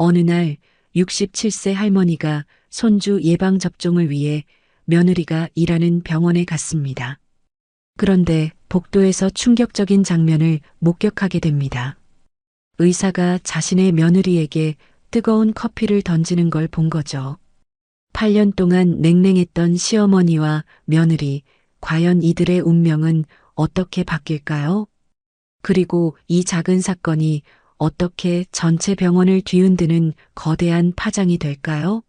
어느 날 67세 할머니가 손주 예방접종을 위해 며느리가 일하는 병원에 갔습니다. 그런데 복도에서 충격적인 장면을 목격하게 됩니다. 의사가 자신의 며느리에게 뜨거운 커피를 던지는 걸 본 거죠. 8년 동안 냉랭했던 시어머니와 며느리, 과연 이들의 운명은 어떻게 바뀔까요? 그리고 이 작은 사건이 어떻게 전체 병원을 뒤흔드는 거대한 파장이 될까요?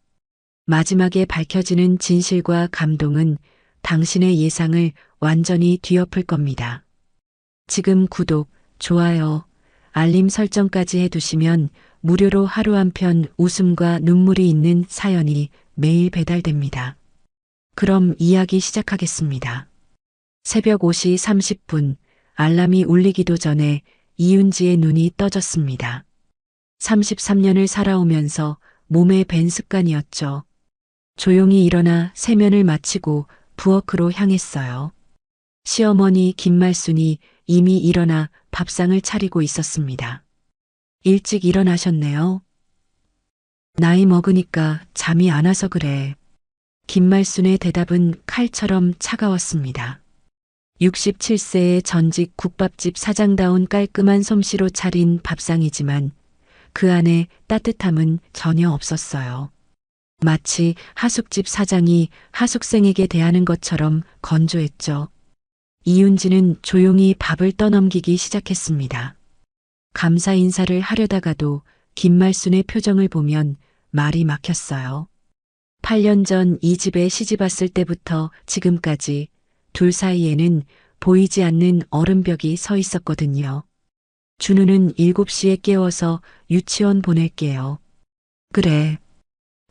마지막에 밝혀지는 진실과 감동은 당신의 예상을 완전히 뒤엎을 겁니다. 지금 구독, 좋아요, 알림 설정까지 해두시면 무료로 하루 한 편 웃음과 눈물이 있는 사연이 매일 배달됩니다. 그럼 이야기 시작하겠습니다. 새벽 5시 30분, 알람이 울리기도 전에 이윤지의 눈이 떠졌습니다. 33년을 살아오면서 몸에 밴 습관이었죠. 조용히 일어나 세면을 마치고 부엌으로 향했어요. 시어머니 김말순이 이미 일어나 밥상을 차리고 있었습니다. 일찍 일어나셨네요. 나이 먹으니까 잠이 안 와서 그래. 김말순의 대답은 칼처럼 차가웠습니다. 67세의 전직 국밥집 사장다운 깔끔한 솜씨로 차린 밥상이지만 그 안에 따뜻함은 전혀 없었어요. 마치 하숙집 사장이 하숙생에게 대하는 것처럼 건조했죠. 이윤지는 조용히 밥을 떠넘기기 시작했습니다. 감사 인사를 하려다가도 김말순의 표정을 보면 말이 막혔어요. 8년 전 이 집에 시집 왔을 때부터 지금까지 둘 사이에는 보이지 않는 얼음벽이 서 있었거든요. 준우는 7시에 깨워서 유치원 보낼게요. 그래.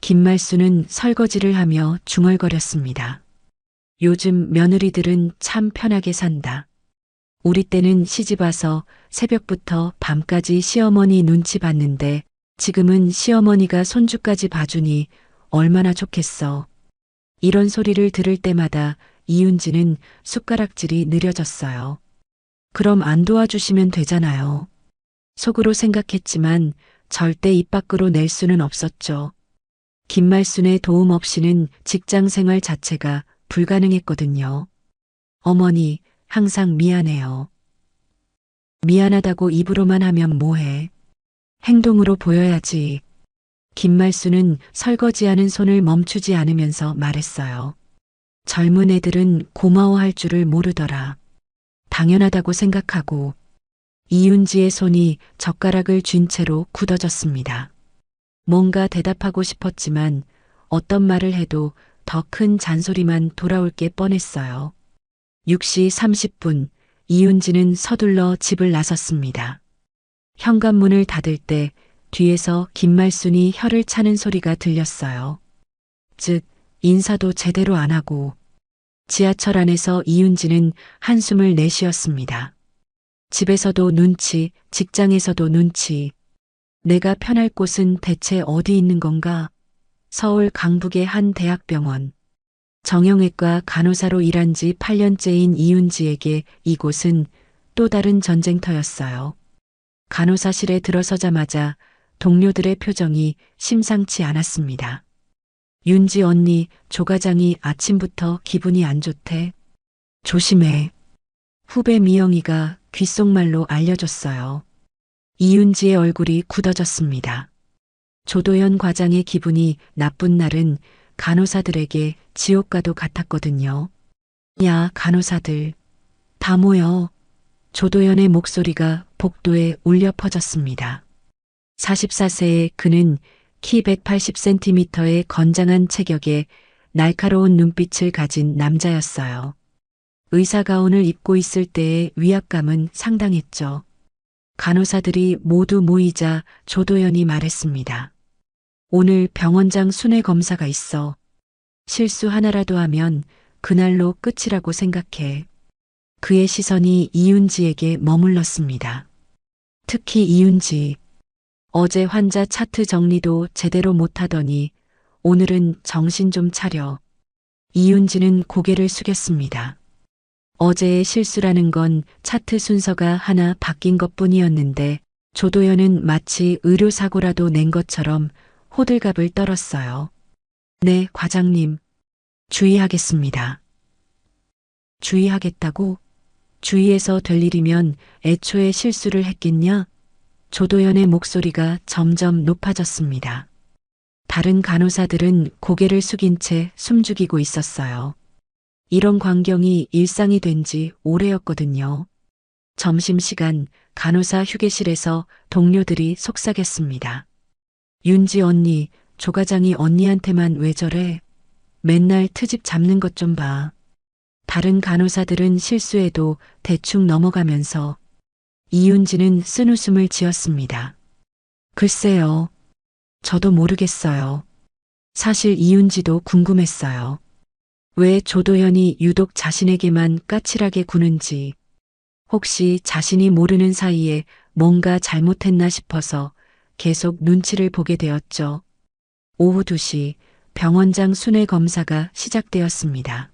김말순은 설거지를 하며 중얼거렸습니다. 요즘 며느리들은 참 편하게 산다. 우리 때는 시집 와서 새벽부터 밤까지 시어머니 눈치 봤는데 지금은 시어머니가 손주까지 봐주니 얼마나 좋겠어. 이런 소리를 들을 때마다 이윤지는 숟가락질이 느려졌어요. 그럼 안 도와주시면 되잖아요. 속으로 생각했지만 절대 입 밖으로 낼 수는 없었죠. 김말순의 도움 없이는 직장 생활 자체가 불가능했거든요. 어머니, 항상 미안해요. 미안하다고 입으로만 하면 뭐해. 행동으로 보여야지. 김말순은 설거지하는 손을 멈추지 않으면서 말했어요. 젊은 애들은 고마워할 줄을 모르더라. 당연하다고 생각하고. 이윤지의 손이 젓가락을 쥔 채로 굳어졌습니다. 뭔가 대답하고 싶었지만 어떤 말을 해도 더 큰 잔소리만 돌아올 게 뻔했어요. 6시 30분, 이윤지는 서둘러 집을 나섰습니다. 현관문을 닫을 때 뒤에서 김말순이 혀를 차는 소리가 들렸어요. 즉, 인사도 제대로 안 하고. 지하철 안에서 이윤지는 한숨을 내쉬었습니다. 집에서도 눈치, 직장에서도 눈치. 내가 편할 곳은 대체 어디 있는 건가? 서울 강북의 한 대학병원. 정형외과 간호사로 일한 지 8년째인 이윤지에게 이곳은 또 다른 전쟁터였어요. 간호사실에 들어서자마자 동료들의 표정이 심상치 않았습니다. 윤지 언니, 조 과장이 아침부터 기분이 안 좋대. 조심해. 후배 미영이가 귓속말로 알려줬어요. 이윤지의 얼굴이 굳어졌습니다. 조도현 과장의 기분이 나쁜 날은 간호사들에게 지옥과도 같았거든요. 야, 간호사들. 다 모여. 조도현의 목소리가 복도에 울려 퍼졌습니다. 44세의 그는 키 180cm의 건장한 체격에 날카로운 눈빛을 가진 남자였어요. 의사가운을 입고 있을 때의 위압감은 상당했죠. 간호사들이 모두 모이자 조도현이 말했습니다. 오늘 병원장 순회 검사가 있어. 실수 하나라도 하면 그날로 끝이라고 생각해. 그의 시선이 이윤지에게 머물렀습니다. 특히 이윤지. 어제 환자 차트 정리도 제대로 못하더니 오늘은 정신 좀 차려. 이윤지는 고개를 숙였습니다. 어제의 실수라는 건 차트 순서가 하나 바뀐 것뿐이었는데 조도연은 마치 의료사고라도 낸 것처럼 호들갑을 떨었어요. 네, 과장님. 주의하겠습니다. 주의하겠다고? 주의해서 될 일이면 애초에 실수를 했겠냐? 조도연의 목소리가 점점 높아졌습니다. 다른 간호사들은 고개를 숙인 채 숨죽이고 있었어요. 이런 광경이 일상이 된 지 오래였거든요. 점심시간 간호사 휴게실에서 동료들이 속삭였습니다. 윤지 언니, 조 과장이 언니한테만 왜 저래? 맨날 트집 잡는 것 좀 봐. 다른 간호사들은 실수해도 대충 넘어가면서 이윤지는 쓴웃음을 지었습니다. 글쎄요. 저도 모르겠어요. 사실 이윤지도 궁금했어요. 왜 조도현이 유독 자신에게만 까칠하게 구는지, 혹시 자신이 모르는 사이에 뭔가 잘못했나 싶어서 계속 눈치를 보게 되었죠. 오후 2시 병원장 순회 검사가 시작되었습니다.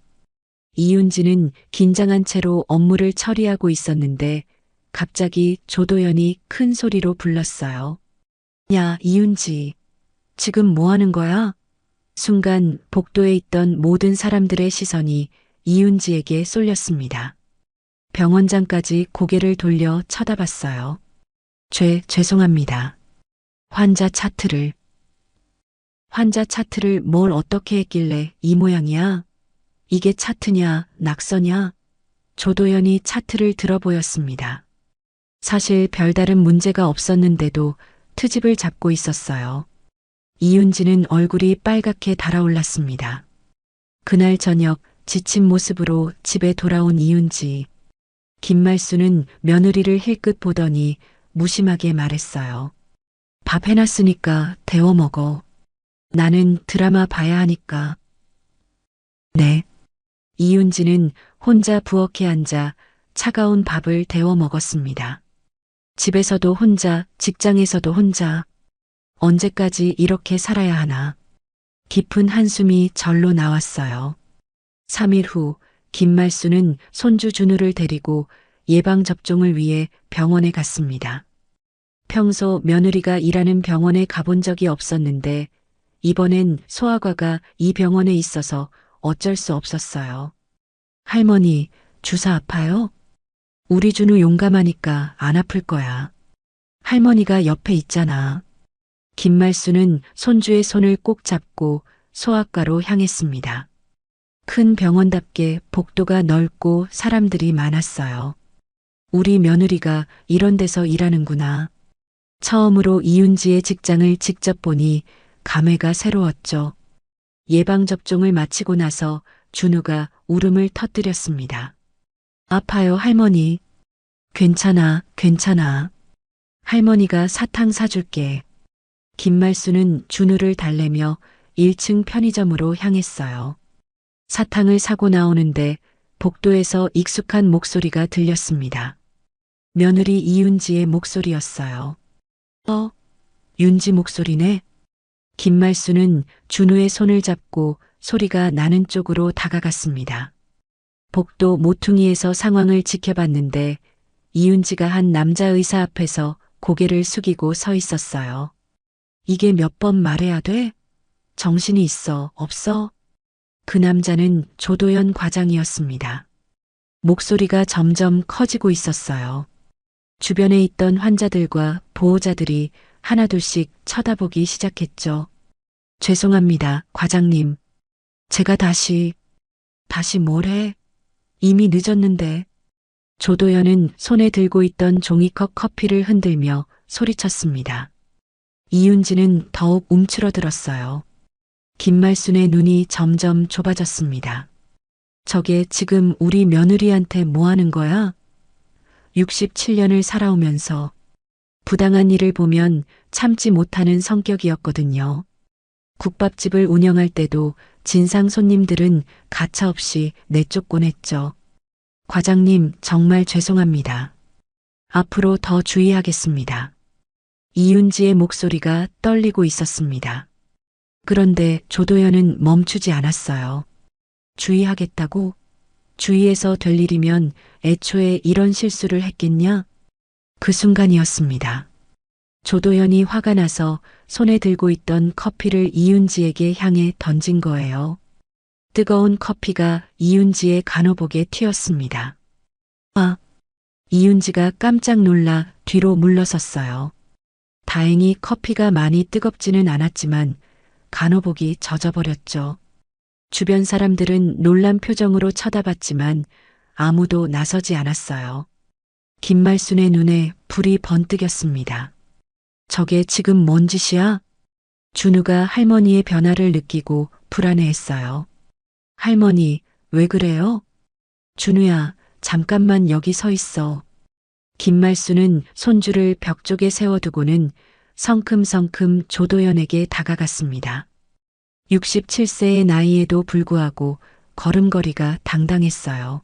이윤지는 긴장한 채로 업무를 처리하고 있었는데 갑자기 조도연이 큰 소리로 불렀어요. 야, 이윤지. 지금 뭐 하는 거야? 순간 복도에 있던 모든 사람들의 시선이 이윤지에게 쏠렸습니다. 병원장까지 고개를 돌려 쳐다봤어요. 죄송합니다. 환자 차트를 뭘 어떻게 했길래 이 모양이야? 이게 차트냐, 낙서냐? 조도연이 차트를 들어 보였습니다. 사실 별다른 문제가 없었는데도 트집을 잡고 있었어요. 이윤지는 얼굴이 빨갛게 달아올랐습니다. 그날 저녁 지친 모습으로 집에 돌아온 이윤지. 김말수는 며느리를 힐끗 보더니 무심하게 말했어요. 밥 해놨으니까 데워 먹어. 나는 드라마 봐야 하니까. 네. 이윤지는 혼자 부엌에 앉아 차가운 밥을 데워 먹었습니다. 집에서도 혼자, 직장에서도 혼자. 언제까지 이렇게 살아야 하나. 깊은 한숨이 절로 나왔어요. 3일 후 김말수는 손주 준우를 데리고 예방접종을 위해 병원에 갔습니다. 평소 며느리가 일하는 병원에 가본 적이 없었는데 이번엔 소아과가 이 병원에 있어서 어쩔 수 없었어요. 할머니, 주사 아파요? 우리 준우 용감하니까 안 아플 거야. 할머니가 옆에 있잖아. 김말수는 손주의 손을 꼭 잡고 소아과로 향했습니다. 큰 병원답게 복도가 넓고 사람들이 많았어요. 우리 며느리가 이런 데서 일하는구나. 처음으로 이윤지의 직장을 직접 보니 감회가 새로웠죠. 예방접종을 마치고 나서 준우가 울음을 터뜨렸습니다. 아파요, 할머니. 괜찮아. 할머니가 사탕 사줄게. 김말수는 준우를 달래며 1층 편의점으로 향했어요. 사탕을 사고 나오는데 복도에서 익숙한 목소리가 들렸습니다. 며느리 이윤지의 목소리였어요. 윤지 목소리네. 김말수는 준우의 손을 잡고 소리가 나는 쪽으로 다가갔습니다. 복도 모퉁이에서 상황을 지켜봤는데 이윤지가 한 남자 의사 앞에서 고개를 숙이고 서 있었어요. 이게 몇 번 말해야 돼? 정신이 있어, 없어? 그 남자는 조도연 과장이었습니다. 목소리가 점점 커지고 있었어요. 주변에 있던 환자들과 보호자들이 하나둘씩 쳐다보기 시작했죠. 죄송합니다, 과장님. 제가 다시 뭐래? 이미 늦었는데. 조도연은 손에 들고 있던 종이컵 커피를 흔들며 소리쳤습니다. 이윤지는 더욱 움츠러들었어요. 김말순의 눈이 점점 좁아졌습니다. 저게 지금 우리 며느리한테 뭐 하는 거야? 67년을 살아오면서 부당한 일을 보면 참지 못하는 성격이었거든요. 국밥집을 운영할 때도 진상 손님들은 가차없이 내쫓곤 했죠. 과장님, 정말 죄송합니다. 앞으로 더 주의하겠습니다. 이윤지의 목소리가 떨리고 있었습니다. 그런데 조도연은 멈추지 않았어요. 주의하겠다고? 주의해서 될 일이면 애초에 이런 실수를 했겠냐? 그 순간이었습니다. 조도연이 화가 나서 손에 들고 있던 커피를 이윤지에게 향해 던진 거예요. 뜨거운 커피가 이윤지의 간호복에 튀었습니다. 아! 이윤지가 깜짝 놀라 뒤로 물러섰어요. 다행히 커피가 많이 뜨겁지는 않았지만 간호복이 젖어버렸죠. 주변 사람들은 놀란 표정으로 쳐다봤지만 아무도 나서지 않았어요. 김말순의 눈에 불이 번뜩였습니다. 저게 지금 뭔 짓이야? 준우가 할머니의 변화를 느끼고 불안해했어요. 할머니, 왜 그래요? 준우야, 잠깐만 여기 서 있어. 김말순은 손주를 벽 쪽에 세워두고는 성큼성큼 조도연에게 다가갔습니다. 67세의 나이에도 불구하고 걸음걸이가 당당했어요.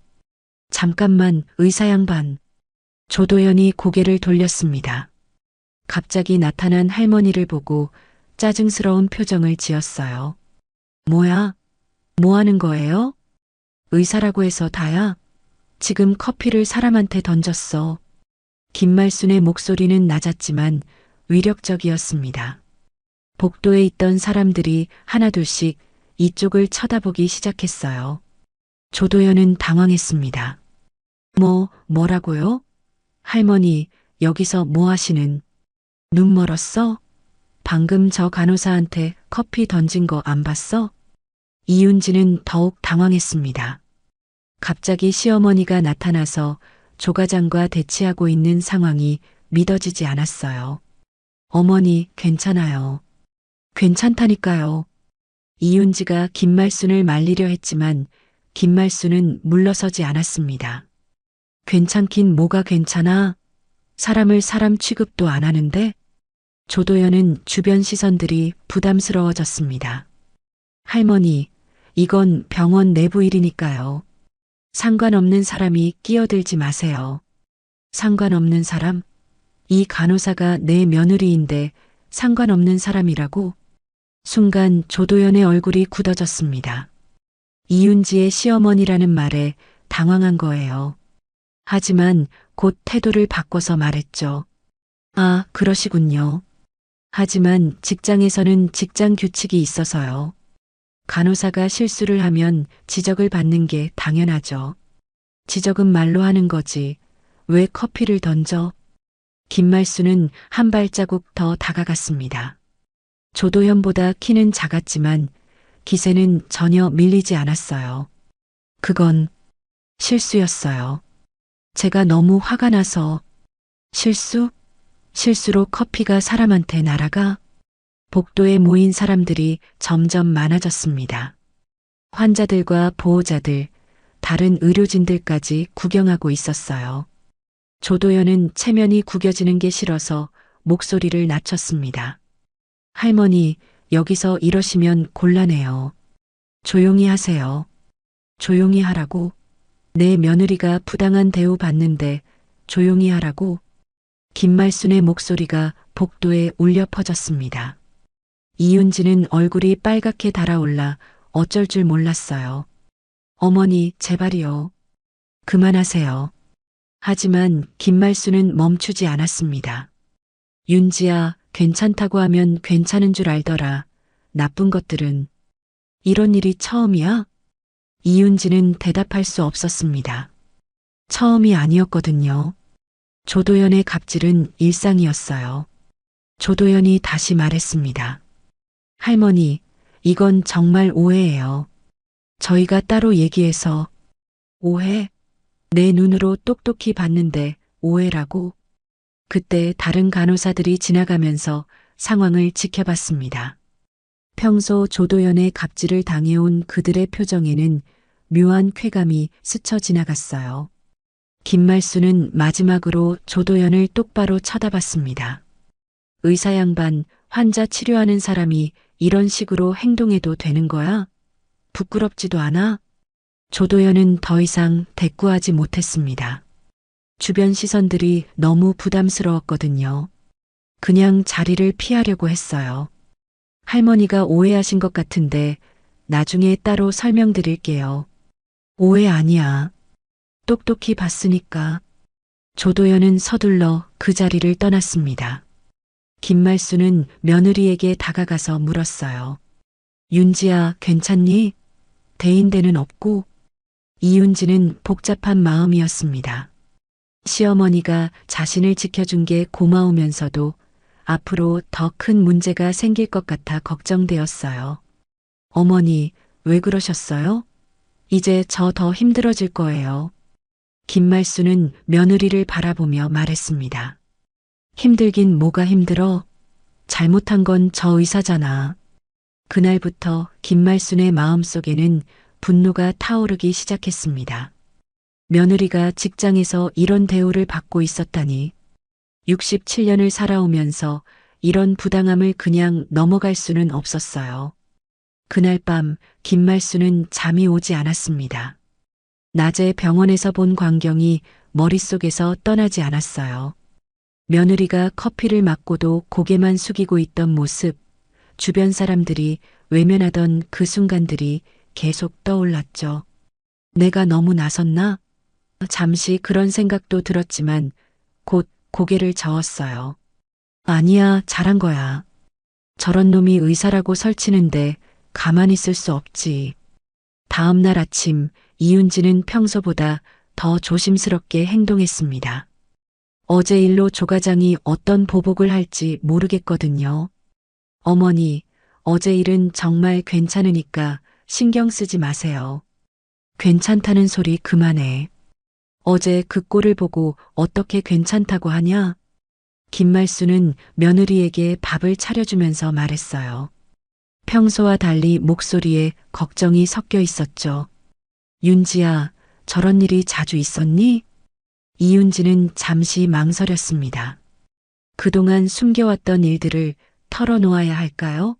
잠깐만, 의사 양반. 조도연이 고개를 돌렸습니다. 갑자기 나타난 할머니를 보고 짜증스러운 표정을 지었어요. 뭐야? 뭐 하는 거예요? 의사라고 해서 다야? 지금 커피를 사람한테 던졌어. 김말순의 목소리는 낮았지만 위력적이었습니다. 복도에 있던 사람들이 하나둘씩 이쪽을 쳐다보기 시작했어요. 조도연은 당황했습니다. 뭐라고요? 할머니, 여기서 뭐 하시는? 눈 멀었어? 방금 저 간호사한테 커피 던진 거 안 봤어? 이윤지는 더욱 당황했습니다. 갑자기 시어머니가 나타나서 조과장과 대치하고 있는 상황이 믿어지지 않았어요. 어머니, 괜찮아요. 괜찮다니까요. 이윤지가 김말순을 말리려 했지만 김말순은 물러서지 않았습니다. 괜찮긴 뭐가 괜찮아? 사람을 사람 취급도 안 하는데? 조도연은 주변 시선들이 부담스러워졌습니다. 할머니, 이건 병원 내부 일이니까요. 상관없는 사람이 끼어들지 마세요. 상관없는 사람? 이 간호사가 내 며느리인데 상관없는 사람이라고? 순간 조도연의 얼굴이 굳어졌습니다. 이윤지의 시어머니라는 말에 당황한 거예요. 하지만 곧 태도를 바꿔서 말했죠. 아, 그러시군요. 하지만 직장에서는 직장 규칙이 있어서요. 간호사가 실수를 하면 지적을 받는 게 당연하죠. 지적은 말로 하는 거지. 왜 커피를 던져? 김말순은 한 발자국 더 다가갔습니다. 조도연보다 키는 작았지만 기세는 전혀 밀리지 않았어요. 그건 실수였어요. 제가 너무 화가 나서. 실수? 실수로 커피가 사람한테 날아가? 복도에 모인 사람들이 점점 많아졌습니다. 환자들과 보호자들, 다른 의료진들까지 구경하고 있었어요. 조도연은 체면이 구겨지는 게 싫어서 목소리를 낮췄습니다. 할머니, 여기서 이러시면 곤란해요. 조용히 하세요. 조용히 하라고? 내 며느리가 부당한 대우 받는데 조용히 하라고? 김말순의 목소리가 복도에 울려 퍼졌습니다. 이윤지는 얼굴이 빨갛게 달아올라 어쩔 줄 몰랐어요. 어머니, 제발이요. 그만하세요. 하지만 김말순은 멈추지 않았습니다. 윤지야, 괜찮다고 하면 괜찮은 줄 알더라. 나쁜 것들은. 이런 일이 처음이야? 이윤지는 대답할 수 없었습니다. 처음이 아니었거든요. 조도연의 갑질은 일상이었어요. 조도연이 다시 말했습니다. 할머니, 이건 정말 오해예요. 저희가 따로 얘기해서. 오해? 내 눈으로 똑똑히 봤는데 오해라고? 그때 다른 간호사들이 지나가면서 상황을 지켜봤습니다. 평소 조도연의 갑질을 당해온 그들의 표정에는 묘한 쾌감이 스쳐 지나갔어요. 김말순은 마지막으로 조도연을 똑바로 쳐다봤습니다. 의사 양반, 환자 치료하는 사람이 이런 식으로 행동해도 되는 거야? 부끄럽지도 않아? 조도연은 더 이상 대꾸하지 못했습니다. 주변 시선들이 너무 부담스러웠거든요. 그냥 자리를 피하려고 했어요. 할머니가 오해하신 것 같은데 나중에 따로 설명드릴게요. 오해 아니야. 똑똑히 봤으니까. 조도연은 서둘러 그 자리를 떠났습니다. 김말수는 며느리에게 다가가서 물었어요. 윤지야, 괜찮니? 대인대는 없고? 이윤지는 복잡한 마음이었습니다. 시어머니가 자신을 지켜준 게 고마우면서도 앞으로 더 큰 문제가 생길 것 같아 걱정되었어요. 어머니, 왜 그러셨어요? 이제 저 더 힘들어질 거예요. 김말수는 며느리를 바라보며 말했습니다. 힘들긴 뭐가 힘들어? 잘못한 건 저 의사잖아. 그날부터 김말순의 마음속에는 분노가 타오르기 시작했습니다. 며느리가 직장에서 이런 대우를 받고 있었다니. 67년을 살아오면서 이런 부당함을 그냥 넘어갈 수는 없었어요. 그날 밤 김말수는 잠이 오지 않았습니다. 낮에 병원에서 본 광경이 머릿속에서 떠나지 않았어요. 며느리가 커피를 맞고도 고개만 숙이고 있던 모습, 주변 사람들이 외면하던 그 순간들이 계속 떠올랐죠. 내가 너무 나섰나? 잠시 그런 생각도 들었지만 곧 고개를 저었어요. 아니야, 잘한 거야. 저런 놈이 의사라고 설치는데 가만히 있을 수 없지. 다음 날 아침 이윤지는 평소보다 더 조심스럽게 행동했습니다. 어제 일로 조과장이 어떤 보복을 할지 모르겠거든요. 어머니, 어제 일은 정말 괜찮으니까 신경 쓰지 마세요. 괜찮다는 소리 그만해. 어제 그 꼴을 보고 어떻게 괜찮다고 하냐? 김말수는 며느리에게 밥을 차려주면서 말했어요. 평소와 달리 목소리에 걱정이 섞여 있었죠. 윤지야, 저런 일이 자주 있었니? 이윤지는 잠시 망설였습니다. 그동안 숨겨왔던 일들을 털어놓아야 할까요?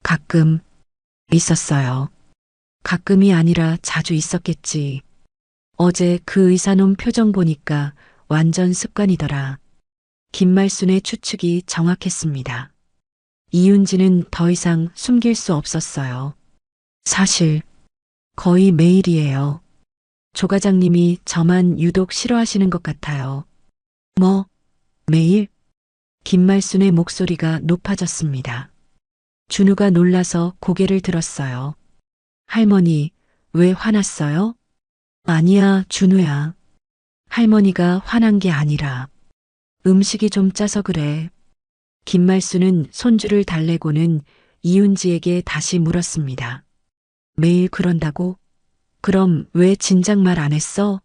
가끔 있었어요. 가끔이 아니라 자주 있었겠지. 어제 그 의사놈 표정 보니까 완전 습관이더라. 김말순의 추측이 정확했습니다. 이윤지는 더 이상 숨길 수 없었어요. 사실 거의 매일이에요. 조 과장님이 저만 유독 싫어하시는 것 같아요. 뭐, 매일? 김말순의 목소리가 높아졌습니다. 준우가 놀라서 고개를 들었어요. 할머니, 왜 화났어요? 아니야, 준우야. 할머니가 화난 게 아니라 음식이 좀 짜서 그래. 김말수는 손주를 달래고는 이윤지에게 다시 물었습니다. 매일 그런다고? 그럼 왜 진작 말 안 했어?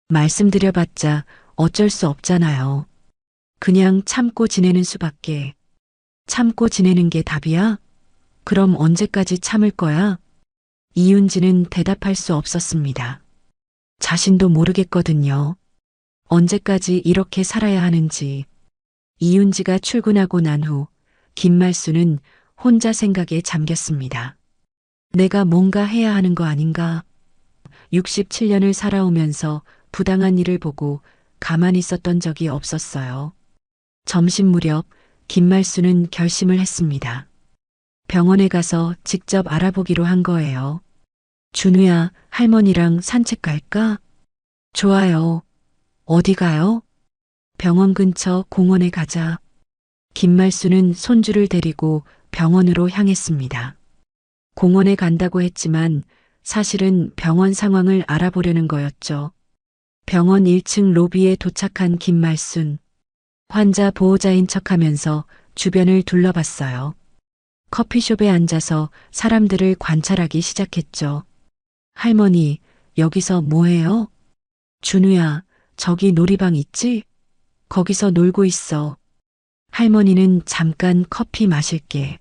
말씀드려봤자 어쩔 수 없잖아요. 그냥 참고 지내는 수밖에. 참고 지내는 게 답이야? 그럼 언제까지 참을 거야? 이윤지는 대답할 수 없었습니다. 자신도 모르겠거든요. 언제까지 이렇게 살아야 하는지. 이윤지가 출근하고 난 후 김말수는 혼자 생각에 잠겼습니다. 내가 뭔가 해야 하는 거 아닌가? 67년을 살아오면서 부당한 일을 보고 가만히 있었던 적이 없었어요. 점심 무렵 김말수는 결심을 했습니다. 병원에 가서 직접 알아보기로 한 거예요. 준우야, 할머니랑 산책 갈까? 좋아요. 어디 가요? 병원 근처 공원에 가자. 김말수는 손주를 데리고 병원으로 향했습니다. 공원에 간다고 했지만 사실은 병원 상황을 알아보려는 거였죠. 병원 1층 로비에 도착한 김말순. 환자 보호자인 척하면서 주변을 둘러봤어요. 커피숍에 앉아서 사람들을 관찰하기 시작했죠. 할머니, 여기서 뭐해요? 준우야, 저기 놀이방 있지? 거기서 놀고 있어. 할머니는 잠깐 커피 마실게.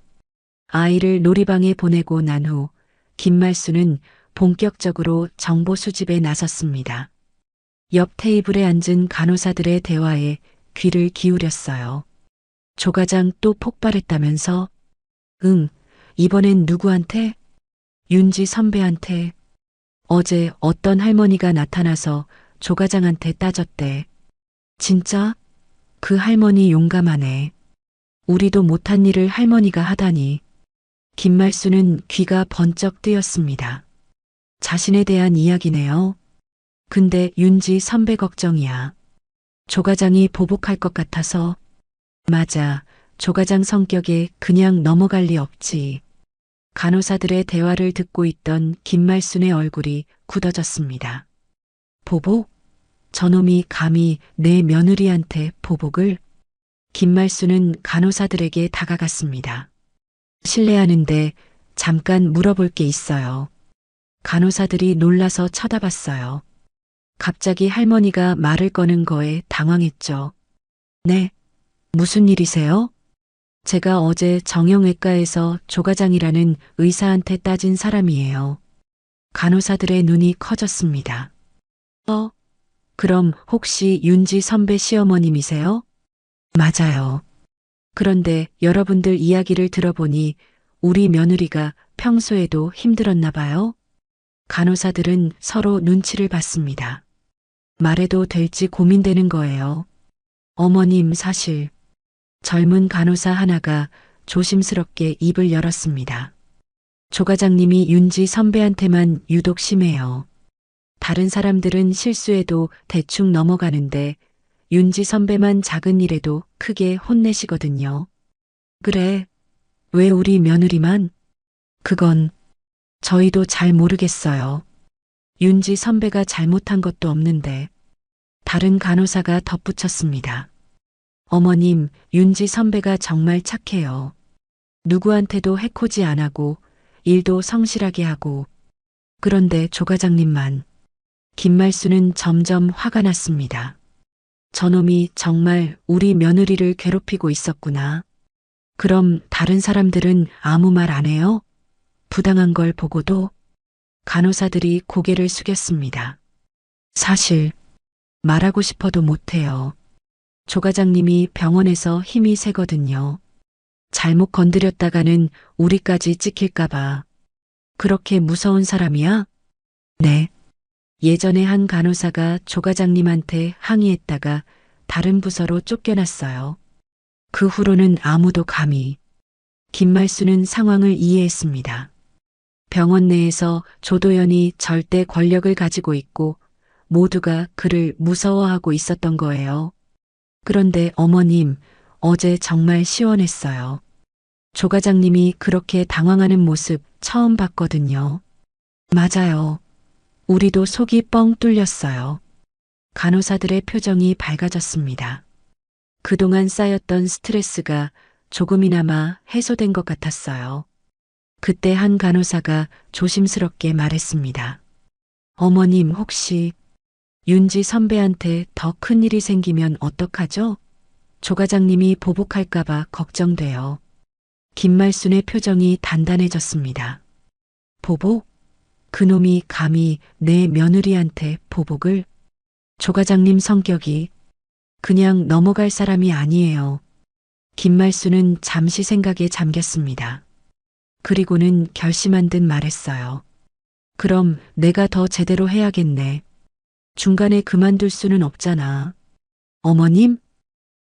아이를 놀이방에 보내고 난 후 김말수는 본격적으로 정보 수집에 나섰습니다. 옆 테이블에 앉은 간호사들의 대화에 귀를 기울였어요. 조 과장 또 폭발했다면서? 응, 이번엔 누구한테? 윤지 선배한테. 어제 어떤 할머니가 나타나서 조 과장한테 따졌대. 진짜? 그 할머니 용감하네. 우리도 못한 일을 할머니가 하다니. 김말수는 귀가 번쩍 뜨였습니다. 자신에 대한 이야기네요. 근데 윤지 선배 걱정이야. 조 과장이 보복할 것 같아서. 맞아. 조과장 성격에 그냥 넘어갈 리 없지. 간호사들의 대화를 듣고 있던 김말순의 얼굴이 굳어졌습니다. 보복? 저놈이 감히 내 며느리한테 보복을? 김말순은 간호사들에게 다가갔습니다. 실례하는데 잠깐 물어볼 게 있어요. 간호사들이 놀라서 쳐다봤어요. 갑자기 할머니가 말을 거는 거에 당황했죠. 네, 무슨 일이세요? 제가 어제 정형외과에서 조과장이라는 의사한테 따진 사람이에요. 간호사들의 눈이 커졌습니다. 그럼 혹시 윤지 선배 시어머님이세요? 맞아요. 그런데 여러분들 이야기를 들어보니 우리 며느리가 평소에도 힘들었나 봐요. 간호사들은 서로 눈치를 봤습니다. 말해도 될지 고민되는 거예요. 어머님 사실 젊은 간호사 하나가 조심스럽게 입을 열었습니다. 조과장님이 윤지 선배한테만 유독 심해요. 다른 사람들은 실수해도 대충 넘어가는데 윤지 선배만 작은 일에도 크게 혼내시거든요. 그래, 왜 우리 며느리만? 그건 저희도 잘 모르겠어요. 윤지 선배가 잘못한 것도 없는데. 다른 간호사가 덧붙였습니다. 어머님, 윤지 선배가 정말 착해요. 누구한테도 해코지 안 하고 일도 성실하게 하고. 그런데 조과장님만. 김말순은 점점 화가 났습니다. 저놈이 정말 우리 며느리를 괴롭히고 있었구나. 그럼 다른 사람들은 아무 말 안 해요? 부당한 걸 보고도? 간호사들이 고개를 숙였습니다. 사실 말하고 싶어도 못해요. 조과장님이 병원에서 힘이 세거든요. 잘못 건드렸다가는 우리까지 찍힐까봐. 그렇게 무서운 사람이야? 네. 예전에 한 간호사가 조과장님한테 항의했다가 다른 부서로 쫓겨났어요. 그 후로는 아무도 감히. 김말순은 상황을 이해했습니다. 병원 내에서 조도연이 절대 권력을 가지고 있고 모두가 그를 무서워하고 있었던 거예요. 그런데 어머님, 어제 정말 시원했어요. 조과장님이 그렇게 당황하는 모습 처음 봤거든요. 맞아요. 우리도 속이 뻥 뚫렸어요. 간호사들의 표정이 밝아졌습니다. 그동안 쌓였던 스트레스가 조금이나마 해소된 것 같았어요. 그때 한 간호사가 조심스럽게 말했습니다. 어머님 혹시 윤지 선배한테 더 큰 일이 생기면 어떡하죠? 조과장님이 보복할까봐 걱정돼요. 김말순의 표정이 단단해졌습니다. 보복? 그놈이 감히 내 며느리한테 보복을? 조과장님 성격이 그냥 넘어갈 사람이 아니에요. 김말순은 잠시 생각에 잠겼습니다. 그리고는 결심한 듯 말했어요. 그럼 내가 더 제대로 해야겠네. 중간에 그만둘 수는 없잖아. 어머님?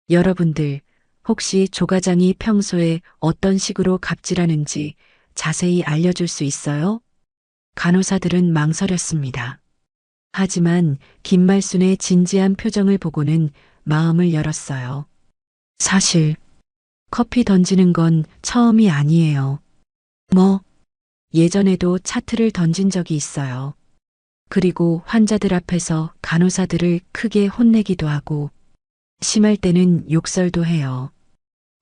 여러분들, 혹시 조과장이 평소에 어떤 식으로 갑질하는지 자세히 알려줄 수 있어요? 간호사들은 망설였습니다. 하지만 김말순의 진지한 표정을 보고는 마음을 열었어요. 사실 커피 던지는 건 처음이 아니에요. 예전에도 차트를 던진 적이 있어요. 그리고 환자들 앞에서 간호사들을 크게 혼내기도 하고 심할 때는 욕설도 해요.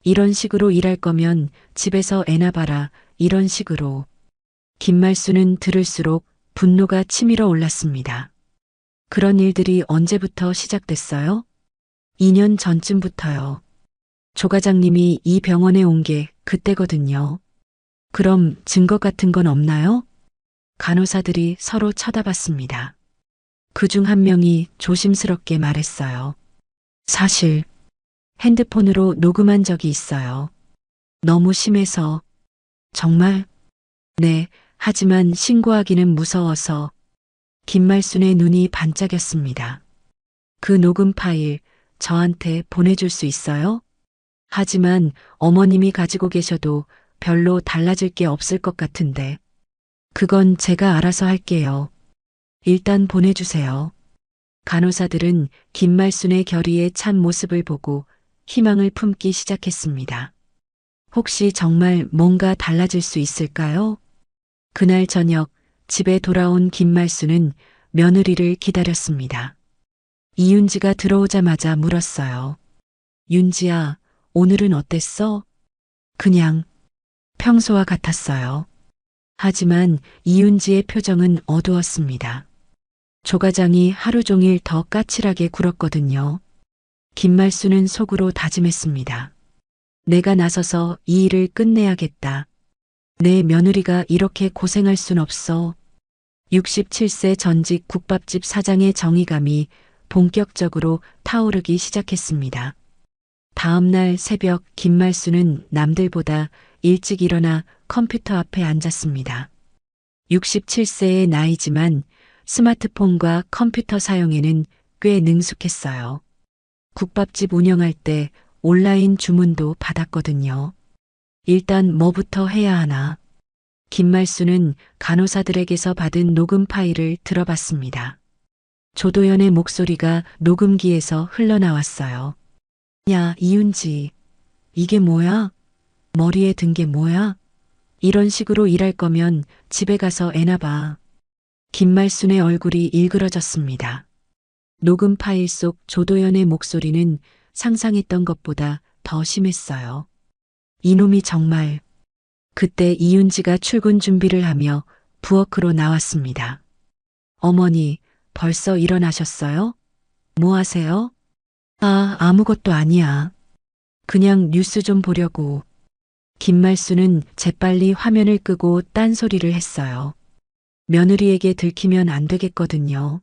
이런 식으로 일할 거면 집에서 애나 봐라. 이런 식으로. 김말순은 들을수록 분노가 치밀어 올랐습니다. 그런 일들이 언제부터 시작됐어요? 2년 전쯤부터요. 조과장님이 이 병원에 온 게 그때거든요. 그럼 증거 같은 건 없나요? 간호사들이 서로 쳐다봤습니다. 그중 한 명이 조심스럽게 말했어요. 사실 핸드폰으로 녹음한 적이 있어요. 너무 심해서. 정말? 네, 하지만 신고하기는 무서워서. 김말순의 눈이 반짝였습니다. 그 녹음 파일 저한테 보내줄 수 있어요? 하지만 어머님이 가지고 계셔도 별로 달라질 게 없을 것 같은데. 그건 제가 알아서 할게요. 일단 보내주세요. 간호사들은 김말순의 결의에 찬 모습을 보고 희망을 품기 시작했습니다. 혹시 정말 뭔가 달라질 수 있을까요? 그날 저녁 집에 돌아온 김말수는 며느리를 기다렸습니다. 이윤지가 들어오자마자 물었어요. 윤지야, 오늘은 어땠어? 그냥 평소와 같았어요. 하지만 이윤지의 표정은 어두웠습니다. 조과장이 하루 종일 더 까칠하게 굴었거든요. 김말수는 속으로 다짐했습니다. 내가 나서서 이 일을 끝내야겠다. 내 며느리가 이렇게 고생할 순 없어. 67세 전직 국밥집 사장의 정의감이 본격적으로 타오르기 시작했습니다. 다음 날 새벽 김말수는 남들보다 일찍 일어나 컴퓨터 앞에 앉았습니다. 67세의 나이지만 스마트폰과 컴퓨터 사용에는 꽤 능숙했어요. 국밥집 운영할 때 온라인 주문도 받았거든요. 일단 뭐부터 해야 하나? 김말수는 간호사들에게서 받은 녹음 파일을 들어봤습니다. 조도연의 목소리가 녹음기에서 흘러나왔어요. 야, 이윤지. 이게 뭐야? 머리에 든 게 뭐야? 이런 식으로 일할 거면 집에 가서 애나 봐. 김말순의 얼굴이 일그러졌습니다. 녹음 파일 속 조도연의 목소리는 상상했던 것보다 더 심했어요. 이놈이 정말. 그때 이윤지가 출근 준비를 하며 부엌으로 나왔습니다. 어머니, 벌써 일어나셨어요? 뭐 하세요? 아, 아무것도 아니야. 그냥 뉴스 좀 보려고. 김말수는 재빨리 화면을 끄고 딴소리를 했어요. 며느리에게 들키면 안 되겠거든요.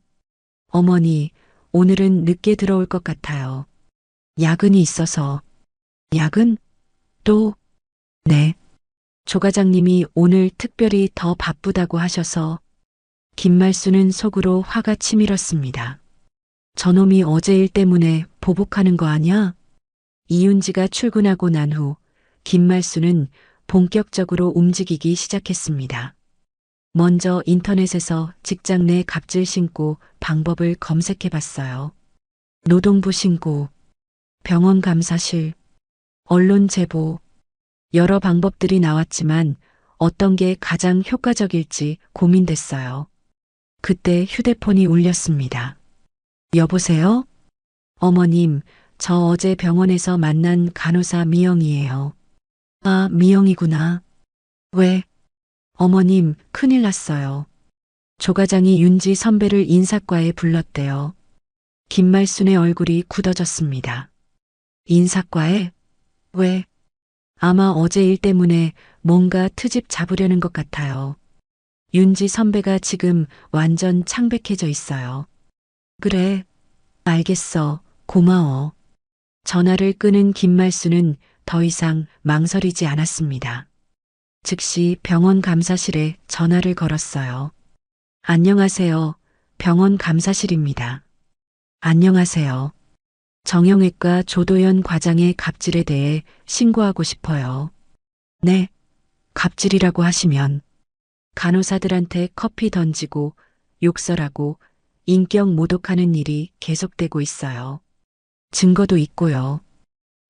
어머니, 오늘은 늦게 들어올 것 같아요. 야근이 있어서. 야근? 또? 네. 조과장님이 오늘 특별히 더 바쁘다고 하셔서. 김말수는 속으로 화가 치밀었습니다. 저놈이 어제 일 때문에 보복하는 거 아냐? 이윤지가 출근하고 난 후 김말수는 본격적으로 움직이기 시작했습니다. 먼저 인터넷에서 직장 내 갑질 신고 방법을 검색해 봤어요. 노동부 신고, 병원 감사실, 언론 제보, 여러 방법들이 나왔지만 어떤 게 가장 효과적일지 고민됐어요. 그때 휴대폰이 울렸습니다. 여보세요? 어머님, 저 어제 병원에서 만난 간호사 미영이에요. 아, 미영이구나. 왜? 어머님, 큰일 났어요. 조과장이 윤지 선배를 인사과에 불렀대요. 김말순의 얼굴이 굳어졌습니다. 인사과에? 왜? 아마 어제 일 때문에 뭔가 트집 잡으려는 것 같아요. 윤지 선배가 지금 완전 창백해져 있어요. 그래, 알겠어. 고마워. 전화를 끄는 김말수는 더 이상 망설이지 않았습니다. 즉시 병원 감사실에 전화를 걸었어요. 안녕하세요. 병원 감사실입니다. 안녕하세요. 정형외과 조도연 과장의 갑질에 대해 신고하고 싶어요. 네, 갑질이라고 하시면 간호사들한테 커피 던지고 욕설하고 인격 모독하는 일이 계속되고 있어요. 증거도 있고요.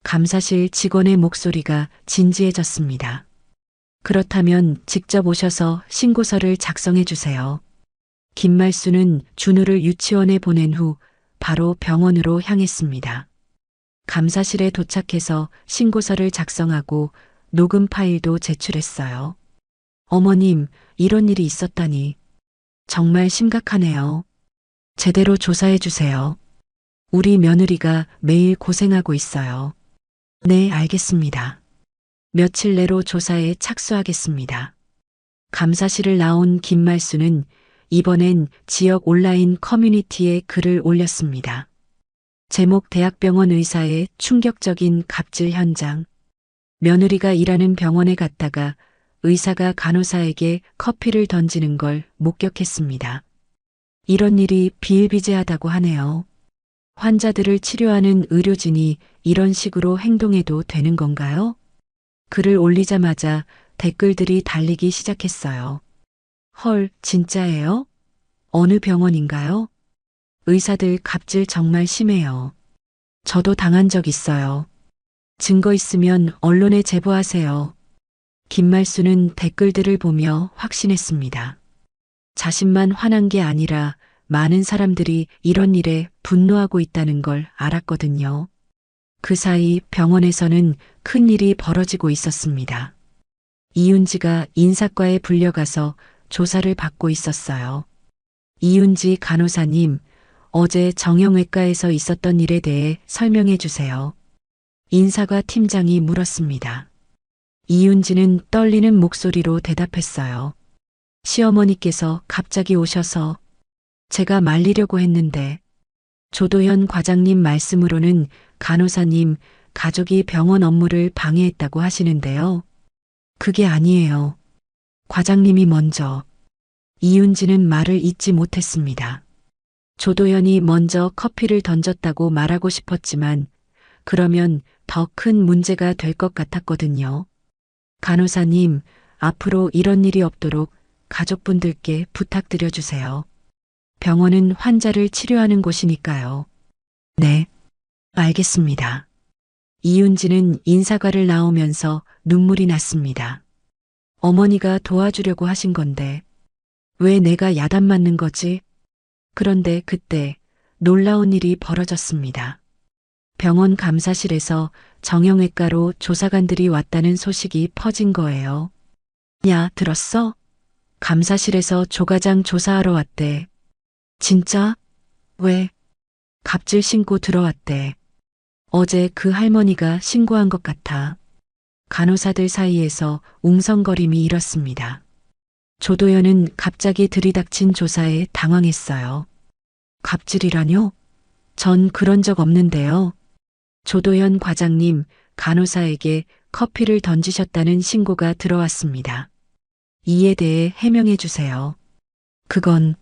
감사실 직원의 목소리가 진지해졌습니다. 그렇다면 직접 오셔서 신고서를 작성해 주세요. 김말수는 준우를 유치원에 보낸 후 바로 병원으로 향했습니다. 감사실에 도착해서 신고서를 작성하고 녹음 파일도 제출했어요. 어머님, 이런 일이 있었다니. 정말 심각하네요. 제대로 조사해 주세요. 우리 며느리가 매일 고생하고 있어요. 네, 알겠습니다. 며칠 내로 조사에 착수하겠습니다. 감사실을 나온 김말수는 이번엔 지역 온라인 커뮤니티에 글을 올렸습니다. 제목 대학병원 의사의 충격적인 갑질 현장. 며느리가 일하는 병원에 갔다가 의사가 간호사에게 커피를 던지는 걸 목격했습니다. 이런 일이 비일비재하다고 하네요. 환자들을 치료하는 의료진이 이런 식으로 행동해도 되는 건가요? 글을 올리자마자 댓글들이 달리기 시작했어요. 헐, 진짜예요? 어느 병원인가요? 의사들 갑질 정말 심해요. 저도 당한 적 있어요. 증거 있으면 언론에 제보하세요. 김말수는 댓글들을 보며 확신했습니다. 자신만 화난 게 아니라 많은 사람들이 이런 일에 분노하고 있다는 걸 알았거든요. 그 사이 병원에서는 큰 일이 벌어지고 있었습니다. 이윤지가 인사과에 불려가서 조사를 받고 있었어요. 이윤지 간호사님, 어제 정형외과에서 있었던 일에 대해 설명해 주세요. 인사과 팀장이 물었습니다. 이윤지는 떨리는 목소리로 대답했어요. 시어머니께서 갑자기 오셔서 제가 말리려고 했는데 조도현 과장님 말씀으로는 간호사님 가족이 병원 업무를 방해했다고 하시는데요. 그게 아니에요. 과장님이 먼저. 이윤지는 말을 잇지 못했습니다. 조도현이 먼저 커피를 던졌다고 말하고 싶었지만 그러면 더 큰 문제가 될 것 같았거든요. 간호사님, 앞으로 이런 일이 없도록 가족분들께 부탁드려 주세요. 병원은 환자를 치료하는 곳이니까요. 네, 알겠습니다. 이윤지는 인사과를 나오면서 눈물이 났습니다. 어머니가 도와주려고 하신 건데 왜 내가 야단 맞는 거지? 그런데 그때 놀라운 일이 벌어졌습니다. 병원 감사실에서 정형외과로 조사관들이 왔다는 소식이 퍼진 거예요. 야, 들었어? 감사실에서 조과장 조사하러 왔대. 진짜? 왜? 갑질 신고 들어왔대. 어제 그 할머니가 신고한 것 같아. 간호사들 사이에서 웅성거림이 일었습니다. 조도연은 갑자기 들이닥친 조사에 당황했어요. 갑질이라뇨? 전 그런 적 없는데요. 조도현 과장님, 간호사에게 커피를 던지셨다는 신고가 들어왔습니다. 이에 대해 해명해 주세요. 그건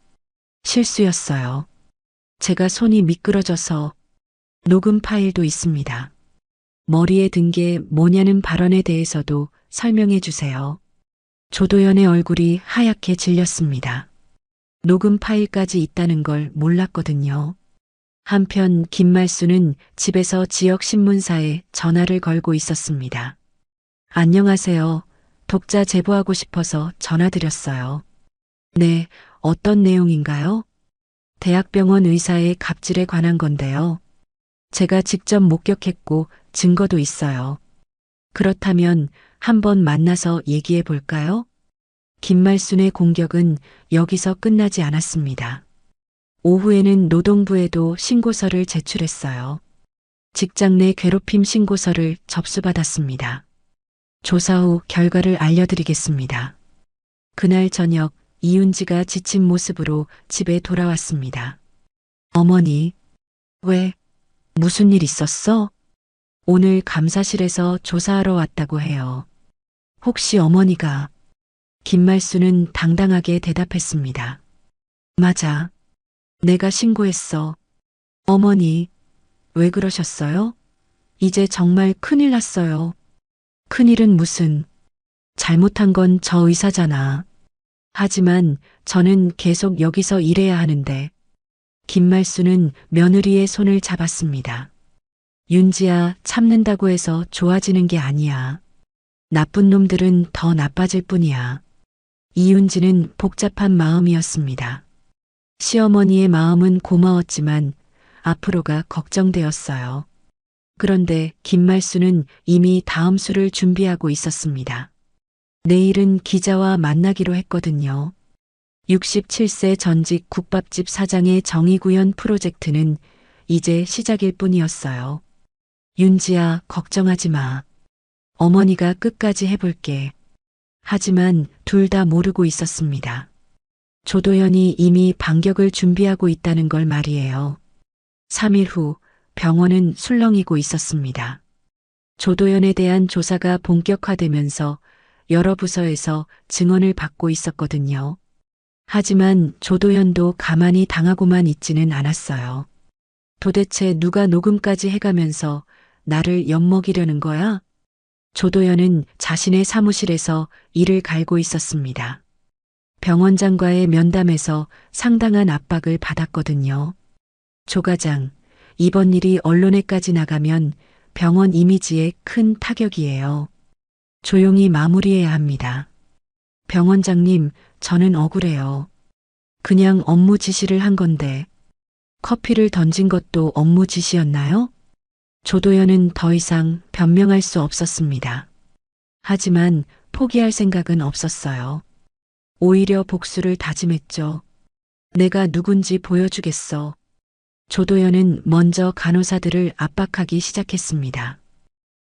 실수였어요. 제가 손이 미끄러져서 녹음 파일도 있습니다. 머리에 든 게 뭐냐는 발언에 대해서도 설명해 주세요. 조도연의 얼굴이 하얗게 질렸습니다. 녹음 파일까지 있다는 걸 몰랐거든요. 한편 김말수는 집에서 지역 신문사에 전화를 걸고 있었습니다. 안녕하세요. 독자 제보하고 싶어서 전화드렸어요. 네, 어떤 내용인가요? 대학병원 의사의 갑질에 관한 건데요. 제가 직접 목격했고 증거도 있어요. 그렇다면 한번 만나서 얘기해 볼까요? 김말순의 공격은 여기서 끝나지 않았습니다. 오후에는 노동부에도 신고서를 제출했어요. 직장 내 괴롭힘 신고서를 접수받았습니다. 조사 후 결과를 알려드리겠습니다. 그날 저녁 이윤지가 지친 모습으로 집에 돌아왔습니다. 어머니, 왜? 무슨 일 있었어? 오늘 감사실에서 조사하러 왔다고 해요. 혹시 어머니가? 김말수는 당당하게 대답했습니다. 맞아. 내가 신고했어. 어머니, 왜 그러셨어요? 이제 정말 큰일 났어요. 큰일은 무슨? 잘못한 건 저 의사잖아. 하지만 저는 계속 여기서 일해야 하는데. 김말수는 며느리의 손을 잡았습니다. 윤지야, 참는다고 해서 좋아지는 게 아니야. 나쁜 놈들은 더 나빠질 뿐이야. 이윤지는 복잡한 마음이었습니다. 시어머니의 마음은 고마웠지만 앞으로가 걱정되었어요. 그런데 김말수는 이미 다음 수를 준비하고 있었습니다. 내일은 기자와 만나기로 했거든요. 67세 전직 국밥집 사장의 정의구현 프로젝트는 이제 시작일 뿐이었어요. 윤지야, 걱정하지 마. 어머니가 끝까지 해볼게. 하지만 둘 다 모르고 있었습니다. 조도현이 이미 반격을 준비하고 있다는 걸 말이에요. 3일 후 병원은 술렁이고 있었습니다. 조도현에 대한 조사가 본격화되면서 여러 부서에서 증언을 받고 있었거든요. 하지만 조도현도 가만히 당하고만 있지는 않았어요. 도대체 누가 녹음까지 해가면서 나를 엿먹이려는 거야? 조도현은 자신의 사무실에서 이를 갈고 있었습니다. 병원장과의 면담에서 상당한 압박을 받았거든요. 조 과장, 이번 일이 언론에까지 나가면 병원 이미지에 큰 타격이에요. 조용히 마무리해야 합니다. 병원장님, 저는 억울해요. 그냥 업무 지시를 한 건데, 커피를 던진 것도 업무 지시였나요? 조도연은 더 이상 변명할 수 없었습니다. 하지만 포기할 생각은 없었어요. 오히려 복수를 다짐했죠. 내가 누군지 보여주겠어. 조도연은 먼저 간호사들을 압박하기 시작했습니다.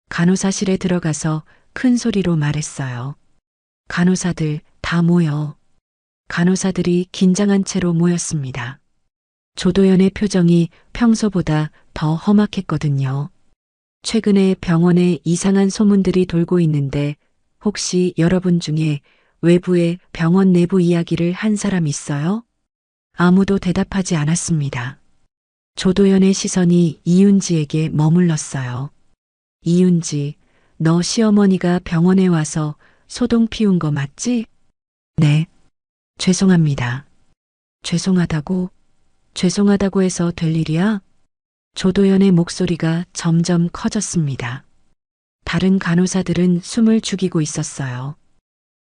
간호사실에 들어가서 큰 소리로 말했어요. 간호사들 다 모여. 간호사들이 긴장한 채로 모였습니다. 조도연의 표정이 평소보다 더 험악했거든요. 최근에 병원에 이상한 소문들이 돌고 있는데 혹시 여러분 중에 외부에 병원 내부 이야기를 한 사람 있어요? 아무도 대답하지 않았습니다. 조도연의 시선이 이윤지에게 머물렀어요. 이윤지, 너 시어머니가 병원에 와서 소동 피운 거 맞지? 네. 죄송합니다. 죄송하다고 해서 될 일이야? 조도연의 목소리가 점점 커졌습니다. 다른 간호사들은 숨을 죽이고 있었어요.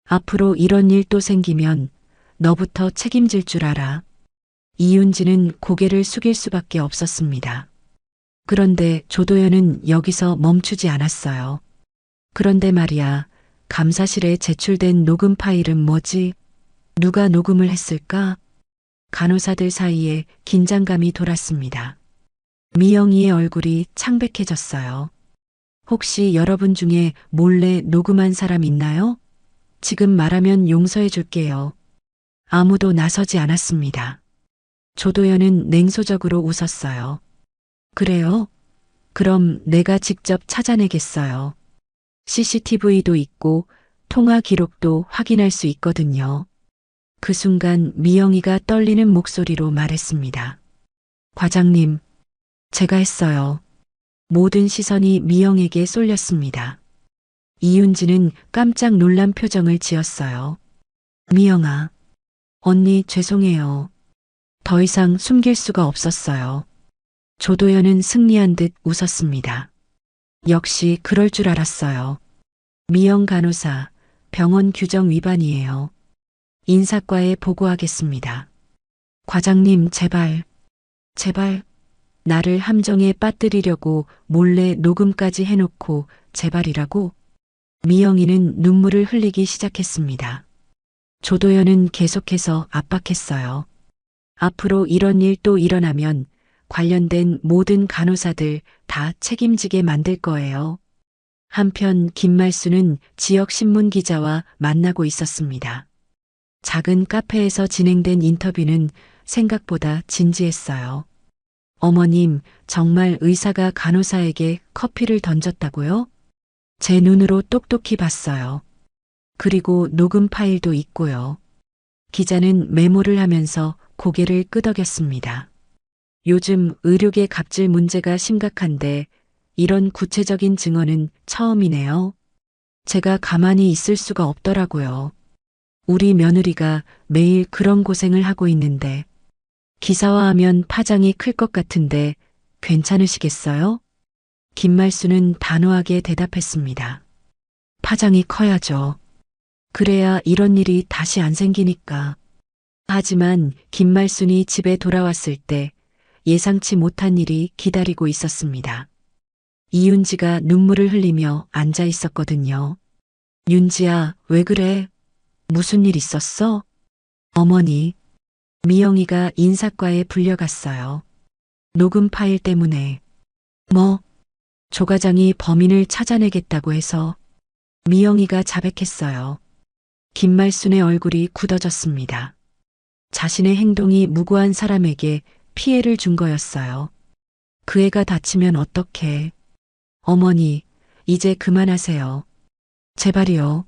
앞으로 이런 일 또 생기면 너부터 책임질 줄 알아. 이윤지는 고개를 숙일 수밖에 없었습니다. 그런데 조도연은 여기서 멈추지 않았어요. 그런데 말이야, 감사실에 제출된 녹음 파일은 뭐지? 누가 녹음을 했을까? 간호사들 사이에 긴장감이 돌았습니다. 미영이의 얼굴이 창백해졌어요. 혹시 여러분 중에 몰래 녹음한 사람 있나요? 지금 말하면 용서해 줄게요. 아무도 나서지 않았습니다. 조도연은 냉소적으로 웃었어요. 그래요? 그럼 내가 직접 찾아내겠어요. CCTV도 있고 통화 기록도 확인할 수 있거든요. 그 순간 미영이가 떨리는 목소리로 말했습니다. 과장님, 제가 했어요. 모든 시선이 미영에게 쏠렸습니다. 이윤지는 깜짝 놀란 표정을 지었어요. 미영아, 언니 죄송해요. 더 이상 숨길 수가 없었어요. 조도연은 승리한 듯 웃었습니다. 역시 그럴 줄 알았어요. 미영 간호사, 병원 규정 위반이에요. 인사과에 보고하겠습니다. 과장님, 제발, 나를 함정에 빠뜨리려고 몰래 녹음까지 해놓고 제발이라고? 미영이는 눈물을 흘리기 시작했습니다. 조도연은 계속해서 압박했어요. 앞으로 이런 일 또 일어나면 관련된 모든 간호사들 다 책임지게 만들 거예요. 한편 김말수는 지역 신문 기자와 만나고 있었습니다. 작은 카페에서 진행된 인터뷰는 생각보다 진지했어요. 어머님, 정말 의사가 간호사에게 커피를 던졌다고요? 제 눈으로 똑똑히 봤어요. 그리고 녹음 파일도 있고요. 기자는 메모를 하면서 고개를 끄덕였습니다. 요즘 의료계 갑질 문제가 심각한데 이런 구체적인 증언은 처음이네요. 제가 가만히 있을 수가 없더라고요. 우리 며느리가 매일 그런 고생을 하고 있는데 기사화하면 파장이 클 것 같은데 괜찮으시겠어요? 김말수는 단호하게 대답했습니다. 파장이 커야죠. 그래야 이런 일이 다시 안 생기니까. 하지만 김말순이 집에 돌아왔을 때 예상치 못한 일이 기다리고 있었습니다. 이윤지가 눈물을 흘리며 앉아 있었거든요. 윤지야, 왜 그래? 무슨 일 있었어? 어머니, 미영이가 인사과에 불려갔어요. 녹음 파일 때문에. 뭐? 조 과장이 범인을 찾아내겠다고 해서 미영이가 자백했어요. 김말순의 얼굴이 굳어졌습니다. 자신의 행동이 무고한 사람에게 피해를 준 거였어요. 그 애가 다치면 어떡해. 어머니, 이제 그만하세요. 제발이요.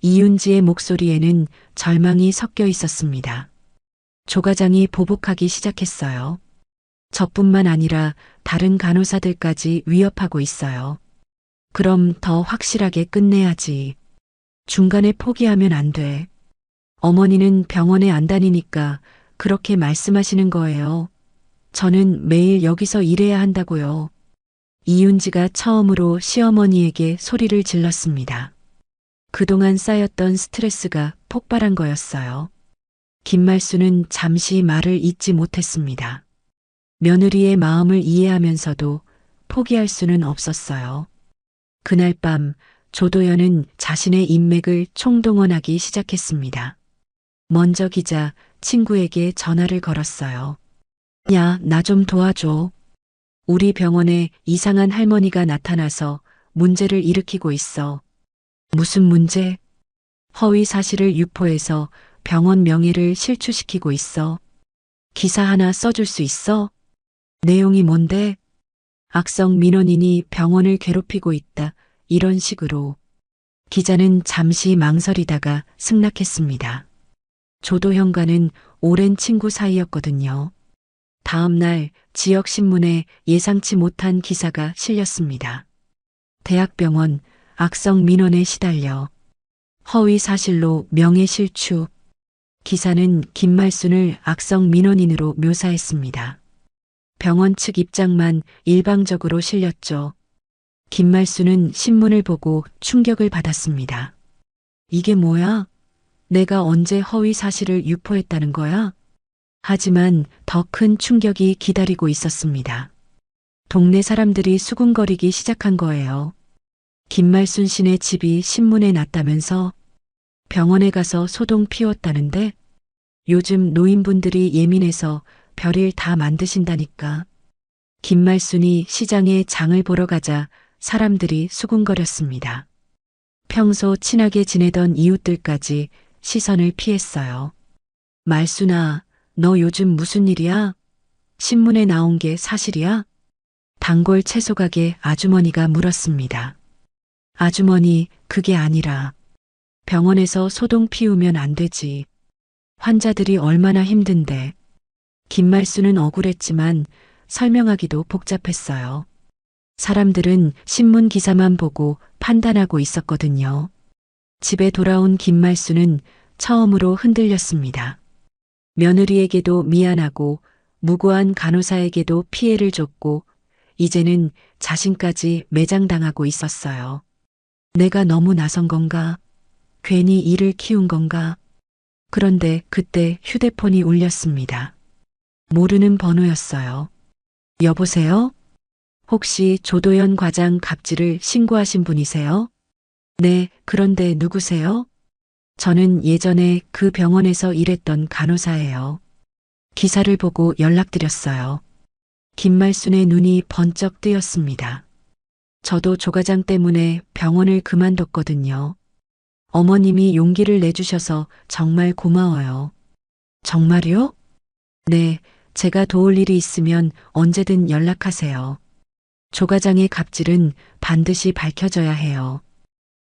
이윤지의 목소리에는 절망이 섞여 있었습니다. 조 과장이 보복하기 시작했어요. 저뿐만 아니라 다른 간호사들까지 위협하고 있어요. 그럼 더 확실하게 끝내야지. 중간에 포기하면 안 돼. 어머니는 병원에 안 다니니까 그렇게 말씀하시는 거예요. 저는 매일 여기서 일해야 한다고요. 이윤지가 처음으로 시어머니에게 소리를 질렀습니다. 그동안 쌓였던 스트레스가 폭발한 거였어요. 김말수는 잠시 말을 잇지 못했습니다. 며느리의 마음을 이해하면서도 포기할 수는 없었어요. 그날 밤 조도연은 자신의 인맥을 총동원하기 시작했습니다. 먼저 기자 친구에게 전화를 걸었어요. 야, 나 좀 도와줘. 우리 병원에 이상한 할머니가 나타나서 문제를 일으키고 있어. 무슨 문제? 허위 사실을 유포해서 병원 명예를 실추시키고 있어. 기사 하나 써줄 수 있어? 내용이 뭔데? 악성 민원인이 병원을 괴롭히고 있다. 이런 식으로. 기자는 잠시 망설이다가 승낙했습니다. 조도현과는 오랜 친구 사이였거든요. 다음 날 지역신문에 예상치 못한 기사가 실렸습니다. 대학병원 악성 민원에 시달려 허위 사실로 명예실추. 기사는 김말순을 악성 민원인으로 묘사했습니다. 병원 측 입장만 일방적으로 실렸죠. 김말순은 신문을 보고 충격을 받았습니다. 이게 뭐야? 내가 언제 허위 사실을 유포했다는 거야? 하지만 더 큰 충격이 기다리고 있었습니다. 동네 사람들이 수군거리기 시작한 거예요. 김말순 씨네 집이 신문에 났다면서? 병원에 가서 소동 피웠다는데? 요즘 노인분들이 예민해서 별일 다 만드신다니까. 김말순이 시장에 장을 보러 가자 사람들이 수군거렸습니다. 평소 친하게 지내던 이웃들까지 시선을 피했어요. 말순아, 너 요즘 무슨 일이야? 신문에 나온 게 사실이야? 단골 채소 가게 아주머니가 물었습니다. 아주머니, 그게 아니라 병원에서 소동 피우면 안 되지. 환자들이 얼마나 힘든데. 김말수는 억울했지만 설명하기도 복잡했어요. 사람들은 신문 기사만 보고 판단하고 있었거든요. 집에 돌아온 김말수는 처음으로 흔들렸습니다. 며느리에게도 미안하고 무고한 간호사에게도 피해를 줬고 이제는 자신까지 매장당하고 있었어요. 내가 너무 나선 건가? 괜히 일을 키운 건가? 그런데 그때 휴대폰이 울렸습니다. 모르는 번호였어요. 여보세요? 혹시 조도연 과장 갑질을 신고하신 분이세요? 네, 그런데 누구세요? 저는 예전에 그 병원에서 일했던 간호사예요. 기사를 보고 연락드렸어요. 김말순의 눈이 번쩍 뜨였습니다. 저도 조 과장 때문에 병원을 그만뒀거든요. 어머님이 용기를 내주셔서 정말 고마워요. 정말요? 네, 제가 도울 일이 있으면 언제든 연락하세요. 조 과장의 갑질은 반드시 밝혀져야 해요.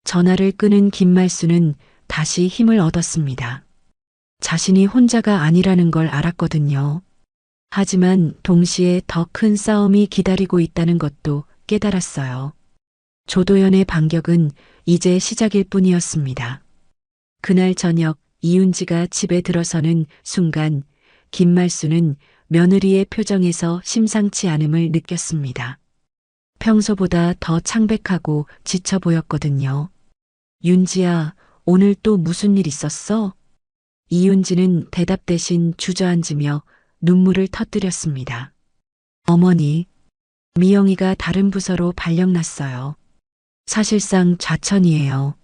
전화를 끊은 김말수는 다시 힘을 얻었습니다. 자신이 혼자가 아니라는 걸 알았거든요. 하지만 동시에 더 큰 싸움이 기다리고 있다는 것도 깨달았어요. 조도연의 반격은 이제 시작일 뿐이었습니다. 그날 저녁 이윤지가 집에 들어서는 순간 김말수는 며느리의 표정에서 심상치 않음을 느꼈습니다. 평소보다 더 창백하고 지쳐 보였거든요. 윤지야, 오늘 또 무슨 일 있었어? 이윤지는 대답 대신 주저앉으며 눈물을 터뜨렸습니다. 어머니, 미영이가 다른 부서로 발령났어요. 사실상 좌천이에요.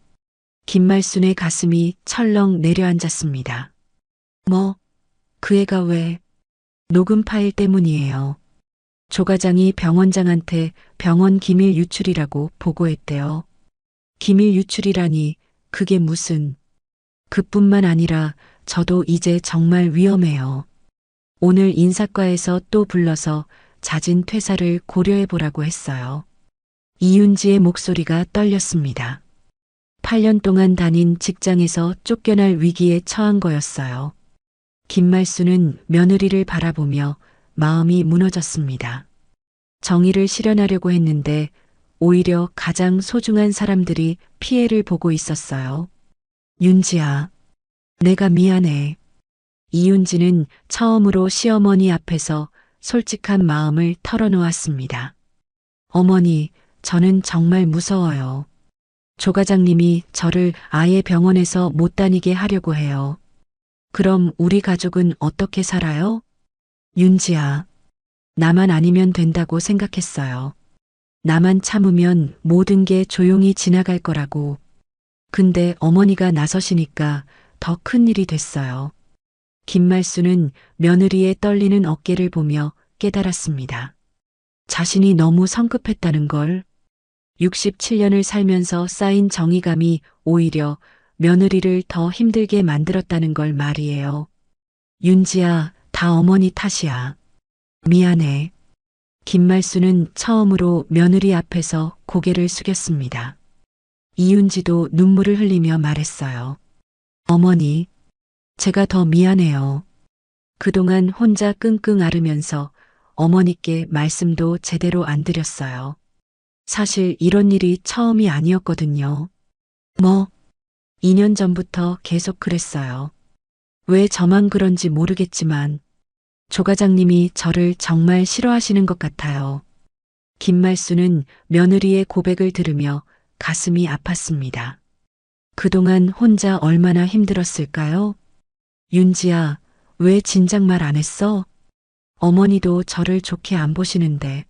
김말순의 가슴이 철렁 내려앉았습니다. 뭐? 그 애가 왜? 녹음 파일 때문이에요. 조 과장이 병원장한테 병원 기밀 유출이라고 보고했대요. 기밀 유출이라니 그게 무슨. 그뿐만 아니라 저도 이제 정말 위험해요. 오늘 인사과에서 또 불러서 자진 퇴사를 고려해보라고 했어요. 이윤지의 목소리가 떨렸습니다. 8년 동안 다닌 직장에서 쫓겨날 위기에 처한 거였어요. 김말수는 며느리를 바라보며 마음이 무너졌습니다. 정의를 실현하려고 했는데 오히려 가장 소중한 사람들이 피해를 보고 있었어요. 윤지야, 내가 미안해. 이윤지는 처음으로 시어머니 앞에서 솔직한 마음을 털어놓았습니다. 어머니, 저는 정말 무서워요. 조 과장님이 저를 아예 병원에서 못 다니게 하려고 해요. 그럼 우리 가족은 어떻게 살아요? 윤지아, 나만 아니면 된다고 생각했어요. 나만 참으면 모든 게 조용히 지나갈 거라고. 근데 어머니가 나서시니까 더 큰 일이 됐어요. 김말수는 며느리의 떨리는 어깨를 보며 깨달았습니다. 자신이 너무 성급했다는 걸. 67년을 살면서 쌓인 정의감이 오히려 며느리를 더 힘들게 만들었다는 걸 말이에요. 윤지야, 다 어머니 탓이야. 미안해. 김말수는 처음으로 며느리 앞에서 고개를 숙였습니다. 이윤지도 눈물을 흘리며 말했어요. 어머니, 제가 더 미안해요. 그동안 혼자 끙끙 앓으면서 어머니께 말씀도 제대로 안 드렸어요. 사실 이런 일이 처음이 아니었거든요. 2년 전부터 계속 그랬어요. 왜 저만 그런지 모르겠지만 조 과장님이 저를 정말 싫어하시는 것 같아요. 김말수는 며느리의 고백을 들으며 가슴이 아팠습니다. 그동안 혼자 얼마나 힘들었을까요? 윤지야, 왜 진작 말 안 했어? 어머니도 저를 좋게 안 보시는데.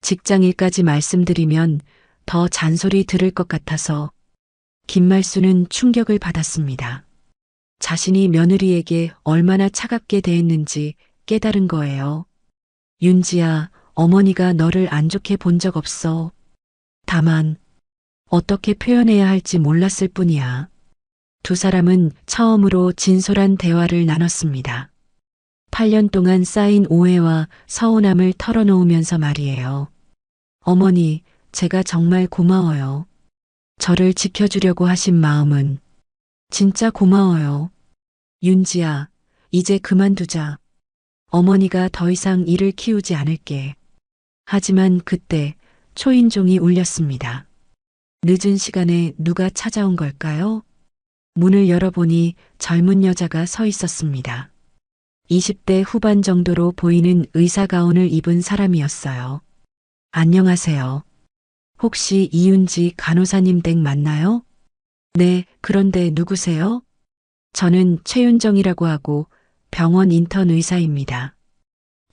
직장일까지 말씀드리면 더 잔소리 들을 것 같아서. 김말수는 충격을 받았습니다. 자신이 며느리에게 얼마나 차갑게 대했는지 깨달은 거예요. 윤지야, 어머니가 너를 안 좋게 본 적 없어. 다만 어떻게 표현해야 할지 몰랐을 뿐이야. 두 사람은 처음으로 진솔한 대화를 나눴습니다. 8년 동안 쌓인 오해와 서운함을 털어놓으면서 말이에요. 어머니, 제가 정말 고마워요. 저를 지켜주려고 하신 마음은 진짜 고마워요. 윤지야, 이제 그만두자. 어머니가 더 이상 일을 키우지 않을게. 하지만 그때 초인종이 울렸습니다. 늦은 시간에 누가 찾아온 걸까요? 문을 열어보니 젊은 여자가 서 있었습니다. 20대 후반 정도로 보이는 의사 가운을 입은 사람이었어요. 안녕하세요. 혹시 이윤지 간호사님 댁 맞나요? 네, 그런데 누구세요? 저는 최윤정이라고 하고 병원 인턴 의사입니다.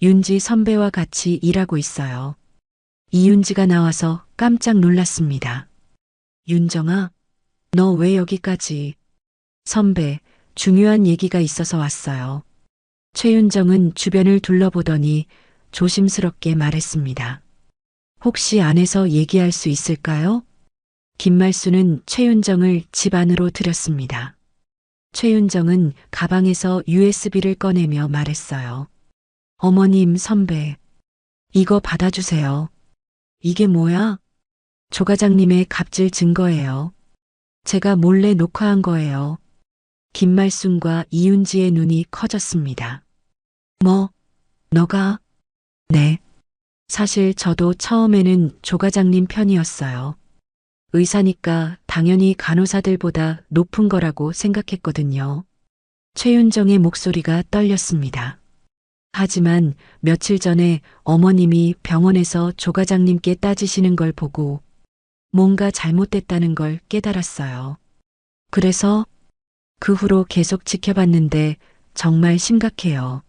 윤지 선배와 같이 일하고 있어요. 이윤지가 나와서 깜짝 놀랐습니다. 윤정아, 너 왜 여기까지? 선배, 중요한 얘기가 있어서 왔어요. 최윤정은 주변을 둘러보더니 조심스럽게 말했습니다. 혹시 안에서 얘기할 수 있을까요? 김말수는 최윤정을 집 안으로 들였습니다. 최윤정은 가방에서 USB를 꺼내며 말했어요. 어머님, 선배, 이거 받아주세요. 이게 뭐야? 조 과장님의 갑질 증거예요. 제가 몰래 녹화한 거예요. 김말순과 이윤지의 눈이 커졌습니다. 뭐? 너가? 네. 사실 저도 처음에는 조 과장님 편이었어요. 의사니까 당연히 간호사들보다 높은 거라고 생각했거든요. 최윤정의 목소리가 떨렸습니다. 하지만 며칠 전에 어머님이 병원에서 조 과장님께 따지시는 걸 보고 뭔가 잘못됐다는 걸 깨달았어요. 그래서 그 후로 계속 지켜봤는데 정말 심각해요.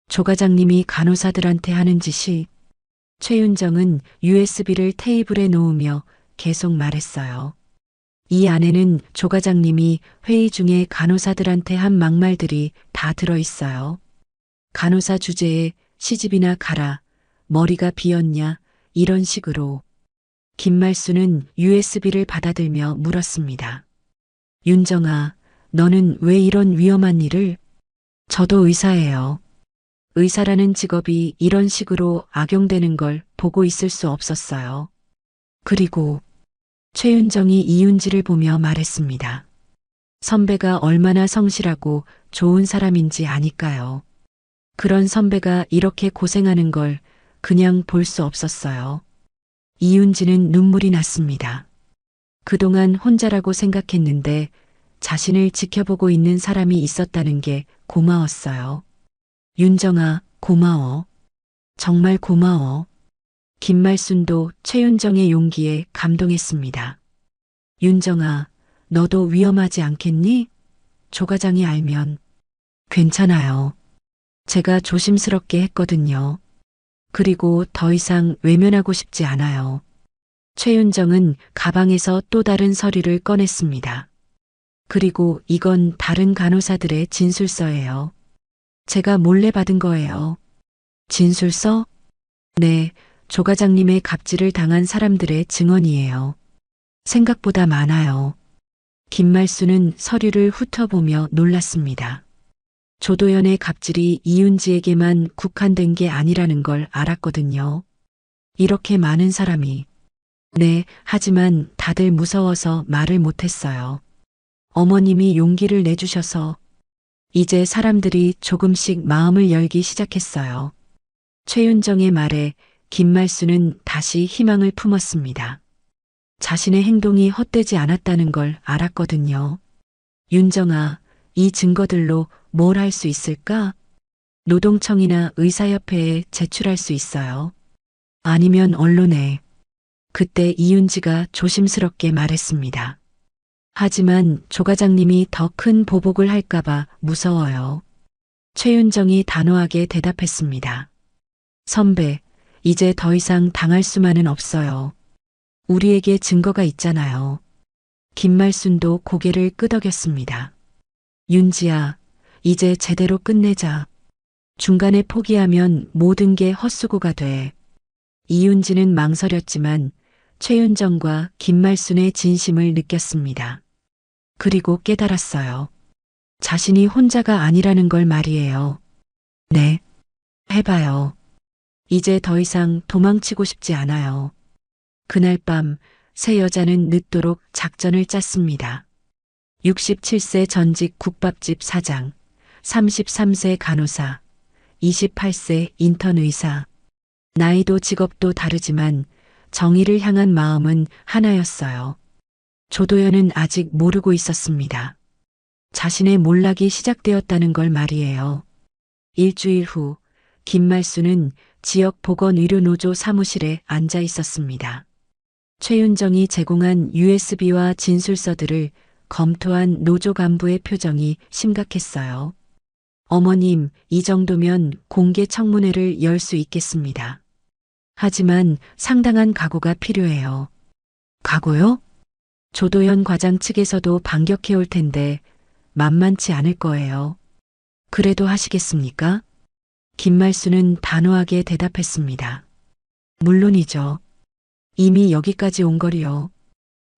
조 과장님이 간호사들한테 하는 짓이. 최윤정은 USB를 테이블에 놓으며 계속 말했어요. 이 안에는 조 과장님이 회의 중에 간호사들한테 한 막말들이 다 들어있어요. 간호사 주제에 시집이나 가라, 머리가 비었냐, 이런 식으로. 김말수는 USB를 받아들며 물었습니다. 윤정아, 너는 왜 이런 위험한 일을? 저도 의사예요. 의사라는 직업이 이런 식으로 악용되는 걸 보고 있을 수 없었어요. 그리고 최윤정이 이윤지를 보며 말했습니다. 선배가 얼마나 성실하고 좋은 사람인지 아니까요. 그런 선배가 이렇게 고생하는 걸 그냥 볼 수 없었어요. 이윤지는 눈물이 났습니다. 그동안 혼자라고 생각했는데 자신을 지켜보고 있는 사람이 있었다는 게 고마웠어요. 윤정아, 고마워. 정말 고마워. 김말순도 최윤정의 용기에 감동했습니다. 윤정아, 너도 위험하지 않겠니? 조 과장이 알면. 괜찮아요. 제가 조심스럽게 했거든요. 그리고 더 이상 외면하고 싶지 않아요. 최윤정은 가방에서 또 다른 서류를 꺼냈습니다. 그리고 이건 다른 간호사들의 진술서예요. 제가 몰래 받은 거예요. 진술서? 네, 조 과장님의 갑질을 당한 사람들의 증언이에요. 생각보다 많아요. 김말수는 서류를 훑어보며 놀랐습니다. 조도연의 갑질이 이윤지에게만 국한된 게 아니라는 걸 알았거든요. 이렇게 많은 사람이. 네, 하지만 다들 무서워서 말을 못했어요. 어머님이 용기를 내주셔서 이제 사람들이 조금씩 마음을 열기 시작했어요. 최윤정의 말에 김말수는 다시 희망을 품었습니다. 자신의 행동이 헛되지 않았다는 걸 알았거든요. 윤정아, 이 증거들로 뭘 할 수 있을까? 노동청이나 의사협회에 제출할 수 있어요. 아니면 언론에. 그때 이윤지가 조심스럽게 말했습니다. 하지만 조 과장님이 더 큰 보복을 할까봐 무서워요. 최윤정이 단호하게 대답했습니다. 선배, 이제 더 이상 당할 수만은 없어요. 우리에게 증거가 있잖아요. 김말순도 고개를 끄덕였습니다. 윤지야, 이제 제대로 끝내자. 중간에 포기하면 모든 게 헛수고가 돼. 이윤지는 망설였지만 최윤정과 김말순의 진심을 느꼈습니다. 그리고 깨달았어요. 자신이 혼자가 아니라는 걸 말이에요. 네, 해봐요. 이제 더 이상 도망치고 싶지 않아요. 그날 밤 세 여자는 늦도록 작전을 짰습니다. 67세 전직 국밥집 사장, 33세 간호사, 28세 인턴 의사. 나이도 직업도 다르지만 정의를 향한 마음은 하나였어요. 조도연은 아직 모르고 있었습니다. 자신의 몰락이 시작되었다는 걸 말이에요. 일주일 후 김말수는 지역 보건의료노조 사무실에 앉아 있었습니다. 최윤정이 제공한 USB와 진술서들을 검토한 노조 간부의 표정이 심각했어요. 어머님, 이 정도면 공개 청문회를 열 수 있겠습니다. 하지만 상당한 각오가 필요해요. 각오요? 조도연 과장 측에서도 반격해 올 텐데 만만치 않을 거예요. 그래도 하시겠습니까? 김말수는 단호하게 대답했습니다. 물론이죠. 이미 여기까지 온 거리요.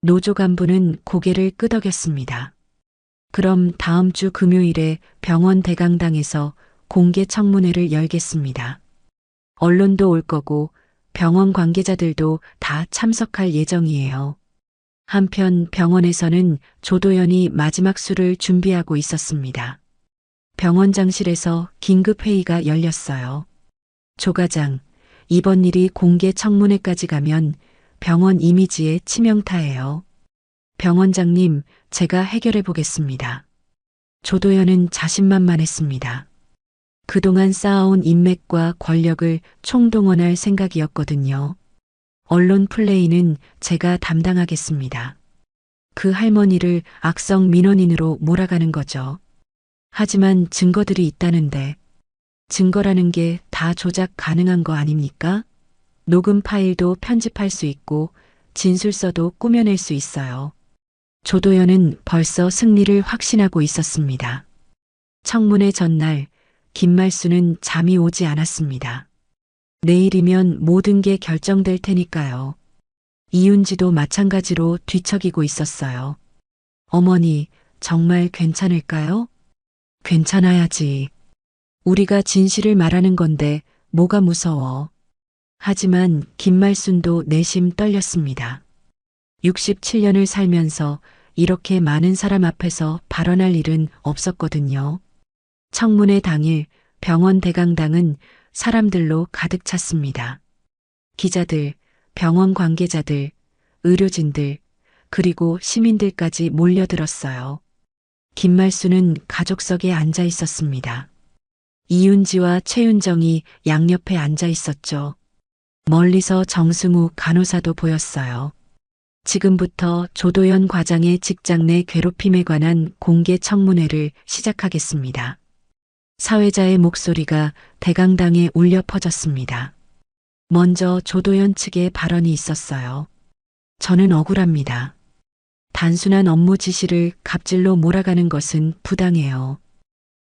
노조 간부는 고개를 끄덕였습니다. 그럼 다음 주 금요일에 병원 대강당에서 공개 청문회를 열겠습니다. 언론도 올 거고 병원 관계자들도 다 참석할 예정이에요. 한편 병원에서는 조도연이 마지막 술을 준비하고 있었습니다. 병원장실에서 긴급회의가 열렸어요. 조 과장, 이번 일이 공개 청문회까지 가면 병원 이미지에 치명타예요. 병원장님, 제가 해결해 보겠습니다. 조도연은 자신만만했습니다. 그동안 쌓아온 인맥과 권력을 총동원할 생각이었거든요. 언론 플레이는 제가 담당하겠습니다. 그 할머니를 악성 민원인으로 몰아가는 거죠. 하지만 증거들이 있다는데 증거라는 게 다 조작 가능한 거 아닙니까? 녹음 파일도 편집할 수 있고 진술서도 꾸며낼 수 있어요. 조도연은 벌써 승리를 확신하고 있었습니다. 청문회 전날 김말수는 잠이 오지 않았습니다. 내일이면 모든 게 결정될 테니까요. 이윤지도 마찬가지로 뒤척이고 있었어요. 어머니, 정말 괜찮을까요? 괜찮아야지. 우리가 진실을 말하는 건데 뭐가 무서워. 하지만 김말순도 내심 떨렸습니다. 67년을 살면서 이렇게 많은 사람 앞에서 발언할 일은 없었거든요. 청문회 당일 병원 대강당은 사람들로 가득 찼습니다. 기자들, 병원 관계자들, 의료진들, 그리고 시민들까지 몰려들었어요. 김말수는 가족석에 앉아 있었습니다. 이윤지와 최윤정이 양옆에 앉아 있었죠. 멀리서 정승우 간호사도 보였어요. 지금부터 조도연 과장의 직장 내 괴롭힘에 관한 공개 청문회를 시작하겠습니다. 사회자의 목소리가 대강당에 울려 퍼졌습니다. 먼저 조도연 측의 발언이 있었어요. 저는 억울합니다. 단순한 업무 지시를 갑질로 몰아가는 것은 부당해요.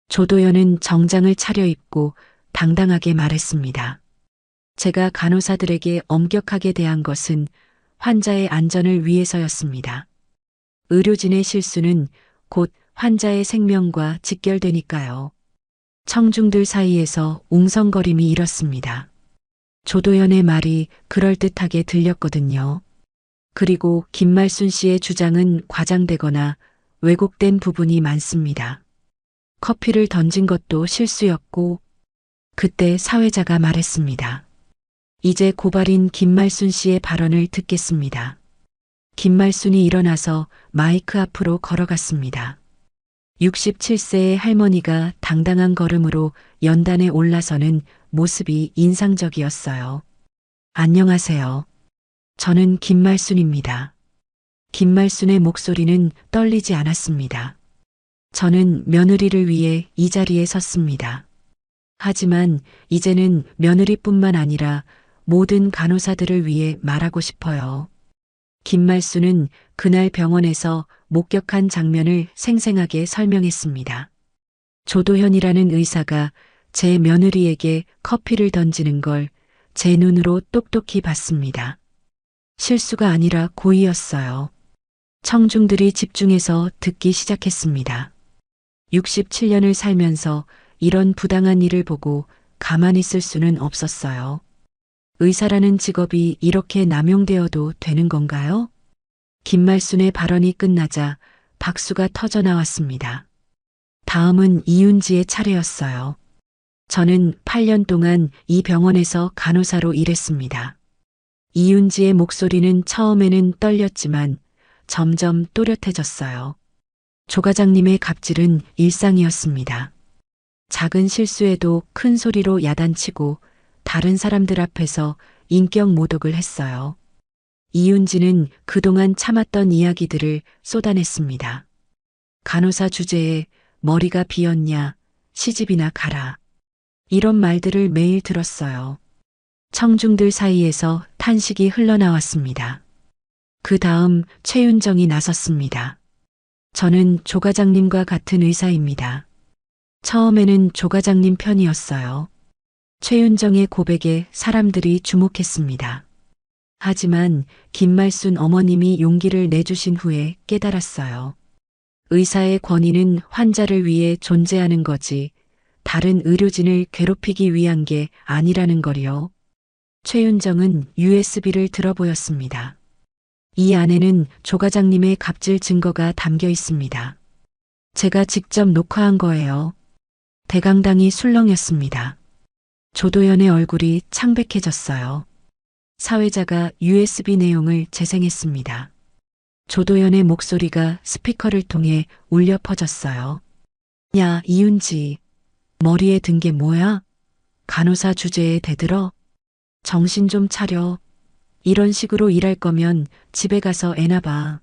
조도연은 정장을 차려입고 당당하게 말했습니다. 제가 간호사들에게 엄격하게 대한 것은 환자의 안전을 위해서였습니다. 의료진의 실수는 곧 환자의 생명과 직결되니까요. 청중들 사이에서 웅성거림이 일었습니다. 조도연의 말이 그럴듯하게 들렸거든요. 그리고 김말순 씨의 주장은 과장되거나 왜곡된 부분이 많습니다. 커피를 던진 것도 실수였고, 그때 사회자가 말했습니다. 이제 고발인 김말순 씨의 발언을 듣겠습니다. 김말순이 일어나서 마이크 앞으로 걸어갔습니다. 67세의 할머니가 당당한 걸음으로 연단에 올라서는 모습이 인상적이었어요. 안녕하세요. 저는 김말순입니다. 김말순의 목소리는 떨리지 않았습니다. 저는 며느리를 위해 이 자리에 섰습니다. 하지만 이제는 며느리뿐만 아니라 모든 간호사들을 위해 말하고 싶어요. 김말순은 그날 병원에서 목격한 장면을 생생하게 설명했습니다. 조도현이라는 의사가 제 며느리에게 커피를 던지는 걸 제 눈으로 똑똑히 봤습니다. 실수가 아니라 고의였어요. 청중들이 집중해서 듣기 시작했습니다. 67년을 살면서 이런 부당한 일을 보고 가만히 있을 수는 없었어요. 의사라는 직업이 이렇게 남용되어도 되는 건가요? 김말순의 발언이 끝나자 박수가 터져 나왔습니다. 다음은 이윤지의 차례였어요. 저는 8년 동안 이 병원에서 간호사로 일했습니다. 이윤지의 목소리는 처음에는 떨렸지만 점점 또렷해졌어요. 조 과장님의 갑질은 일상이었습니다. 작은 실수에도 큰 소리로 야단치고 다른 사람들 앞에서 인격 모독을 했어요. 이윤지는 그동안 참았던 이야기들을 쏟아냈습니다. 간호사 주제에 머리가 비었냐, 시집이나 가라. 이런 말들을 매일 들었어요. 청중들 사이에서 탄식이 흘러나왔습니다. 그 다음 최윤정이 나섰습니다. 저는 조 과장님과 같은 의사입니다. 처음에는 조 과장님 편이었어요. 최윤정의 고백에 사람들이 주목했습니다. 하지만 김말순 어머님이 용기를 내주신 후에 깨달았어요. 의사의 권위는 환자를 위해 존재하는 거지 다른 의료진을 괴롭히기 위한 게 아니라는 거리요. 최윤정은 USB를 들어보였습니다. 이 안에는 조 과장님의 갑질 증거가 담겨 있습니다. 제가 직접 녹화한 거예요. 대강당이 술렁였습니다. 조도연의 얼굴이 창백해졌어요. 사회자가 USB 내용을 재생했습니다. 조도연의 목소리가 스피커를 통해 울려 퍼졌어요. 야, 이윤지. 머리에 든 게 뭐야? 간호사 주제에 대들어? 정신 좀 차려. 이런 식으로 일할 거면 집에 가서 애나 봐.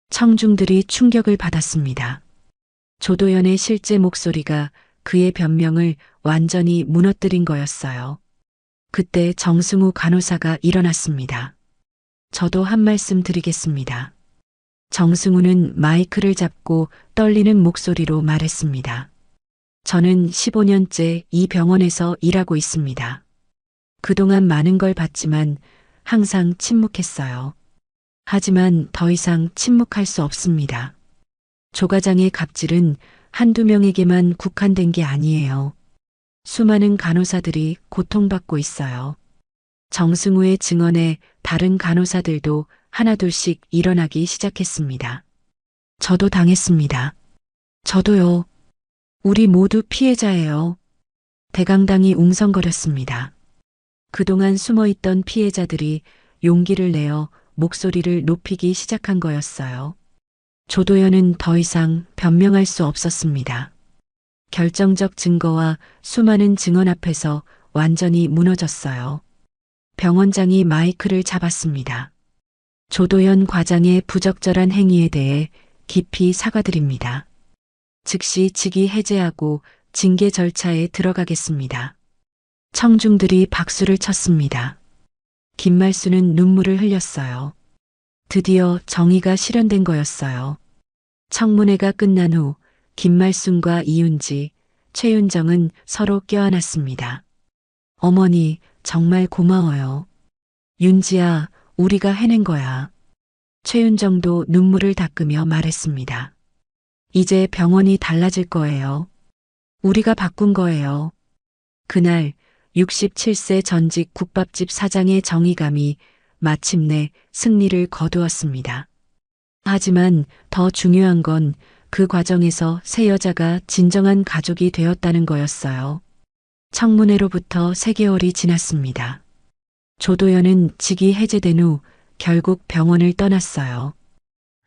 청중들이 충격을 받았습니다. 조도연의 실제 목소리가 그의 변명을 완전히 무너뜨린 거였어요. 그때 정승우 간호사가 일어났습니다. 저도 한 말씀 드리겠습니다. 정승우는 마이크를 잡고 떨리는 목소리로 말했습니다. 저는 15년째 이 병원에서 일하고 있습니다. 그동안 많은 걸 봤지만 항상 침묵했어요. 하지만 더 이상 침묵할 수 없습니다. 조 과장의 갑질은 한두 명에게만 국한된 게 아니에요. 수많은 간호사들이 고통받고 있어요. 정승우의 증언에 다른 간호사들도 하나둘씩 일어나기 시작했습니다. 저도 당했습니다. 저도요. 우리 모두 피해자예요. 대강당이 웅성거렸습니다. 그동안 숨어있던 피해자들이 용기를 내어 목소리를 높이기 시작한 거였어요. 조도연은 더 이상 변명할 수 없었습니다. 결정적 증거와 수많은 증언 앞에서 완전히 무너졌어요. 병원장이 마이크를 잡았습니다. 조도연 과장의 부적절한 행위에 대해 깊이 사과드립니다. 즉시 직위 해제하고 징계 절차에 들어가겠습니다. 청중들이 박수를 쳤습니다. 김말수는 눈물을 흘렸어요. 드디어 정의가 실현된 거였어요. 청문회가 끝난 후 김말순과 이윤지, 최윤정은 서로 껴안았습니다. 어머니, 정말 고마워요. 윤지야, 우리가 해낸 거야. 최윤정도 눈물을 닦으며 말했습니다. 이제 병원이 달라질 거예요. 우리가 바꾼 거예요. 그날 67세 전직 국밥집 사장의 정의감이 마침내 승리를 거두었습니다. 하지만 더 중요한 건 그 과정에서 세 여자가 진정한 가족이 되었다는 거였어요. 청문회로부터 3개월이 지났습니다. 조도연은 직위 해제된 후 결국 병원을 떠났어요.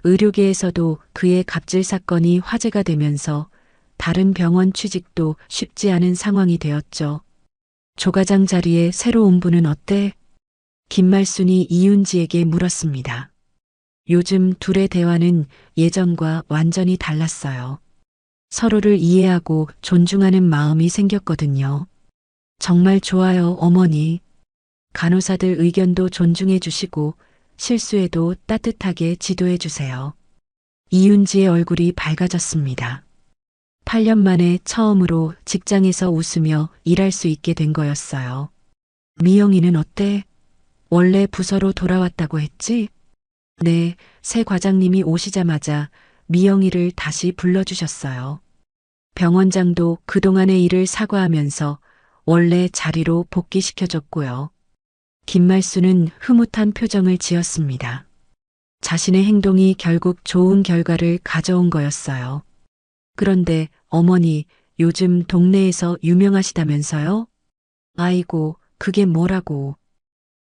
의료계에서도 그의 갑질 사건이 화제가 되면서 다른 병원 취직도 쉽지 않은 상황이 되었죠. 조 과장 자리에 새로 온 분은 어때? 김말순이 이윤지에게 물었습니다. 요즘 둘의 대화는 예전과 완전히 달랐어요. 서로를 이해하고 존중하는 마음이 생겼거든요. 정말 좋아요, 어머니. 간호사들 의견도 존중해 주시고 실수에도 따뜻하게 지도해 주세요. 이윤지의 얼굴이 밝아졌습니다. 8년 만에 처음으로 직장에서 웃으며 일할 수 있게 된 거였어요. 미영이는 어때? 원래 부서로 돌아왔다고 했지? 네, 새 과장님이 오시자마자 미영이를 다시 불러주셨어요. 병원장도 그동안의 일을 사과하면서 원래 자리로 복귀시켜줬고요. 김말수는 흐뭇한 표정을 지었습니다. 자신의 행동이 결국 좋은 결과를 가져온 거였어요. 그런데 어머니, 요즘 동네에서 유명하시다면서요? 아이고, 그게 뭐라고.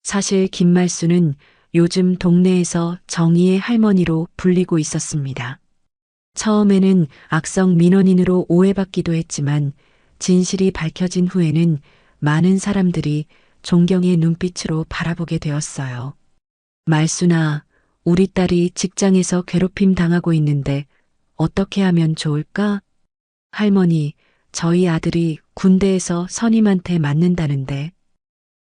사실 김말수는 요즘 동네에서 정의의 할머니로 불리고 있었습니다. 처음에는 악성 민원인으로 오해받기도 했지만 진실이 밝혀진 후에는 많은 사람들이 존경의 눈빛으로 바라보게 되었어요. 말순아, 우리 딸이 직장에서 괴롭힘 당하고 있는데 어떻게 하면 좋을까? 할머니, 저희 아들이 군대에서 선임한테 맞는다는데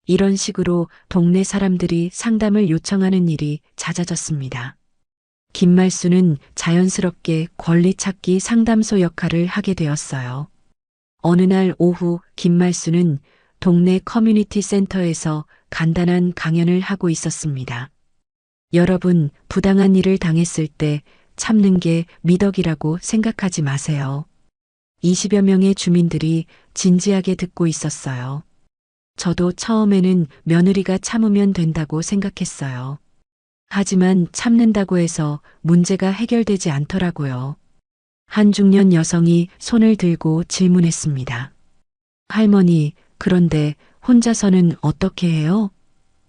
이런 식으로 동네 사람들이 상담을 요청하는 일이 잦아졌습니다. 김말수는 자연스럽게 권리 찾기 상담소 역할을 하게 되었어요. 어느 날 오후 김말수는 동네 커뮤니티 센터에서 간단한 강연을 하고 있었습니다. 여러분, 부당한 일을 당했을 때 참는 게 미덕이라고 생각하지 마세요. 20여 명의 주민들이 진지하게 듣고 있었어요. 저도 처음에는 며느리가 참으면 된다고 생각했어요. 하지만 참는다고 해서 문제가 해결되지 않더라고요. 한 중년 여성이 손을 들고 질문했습니다. 할머니, 그런데 혼자서는 어떻게 해요?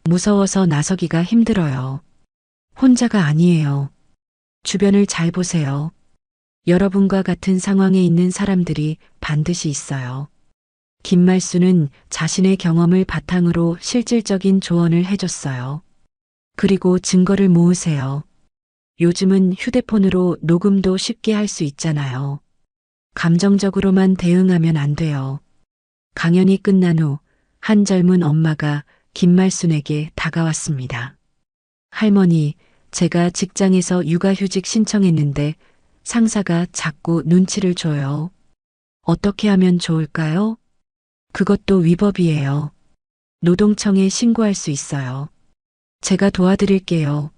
무서워서 나서기가 힘들어요. 혼자가 아니에요. 주변을 잘 보세요. 여러분과 같은 상황에 있는 사람들이 반드시 있어요. 김말수는 자신의 경험을 바탕으로 실질적인 조언을 해줬어요. 그리고 증거를 모으세요. 요즘은 휴대폰으로 녹음도 쉽게 할 수 있잖아요. 감정적으로만 대응하면 안 돼요. 강연이 끝난 후 한 젊은 엄마가 김말순에게 다가왔습니다. 할머니, 제가 직장에서 육아휴직 신청했는데 상사가 자꾸 눈치를 줘요. 어떻게 하면 좋을까요? 그것도 위법이에요. 노동청에 신고할 수 있어요. 제가 도와드릴게요.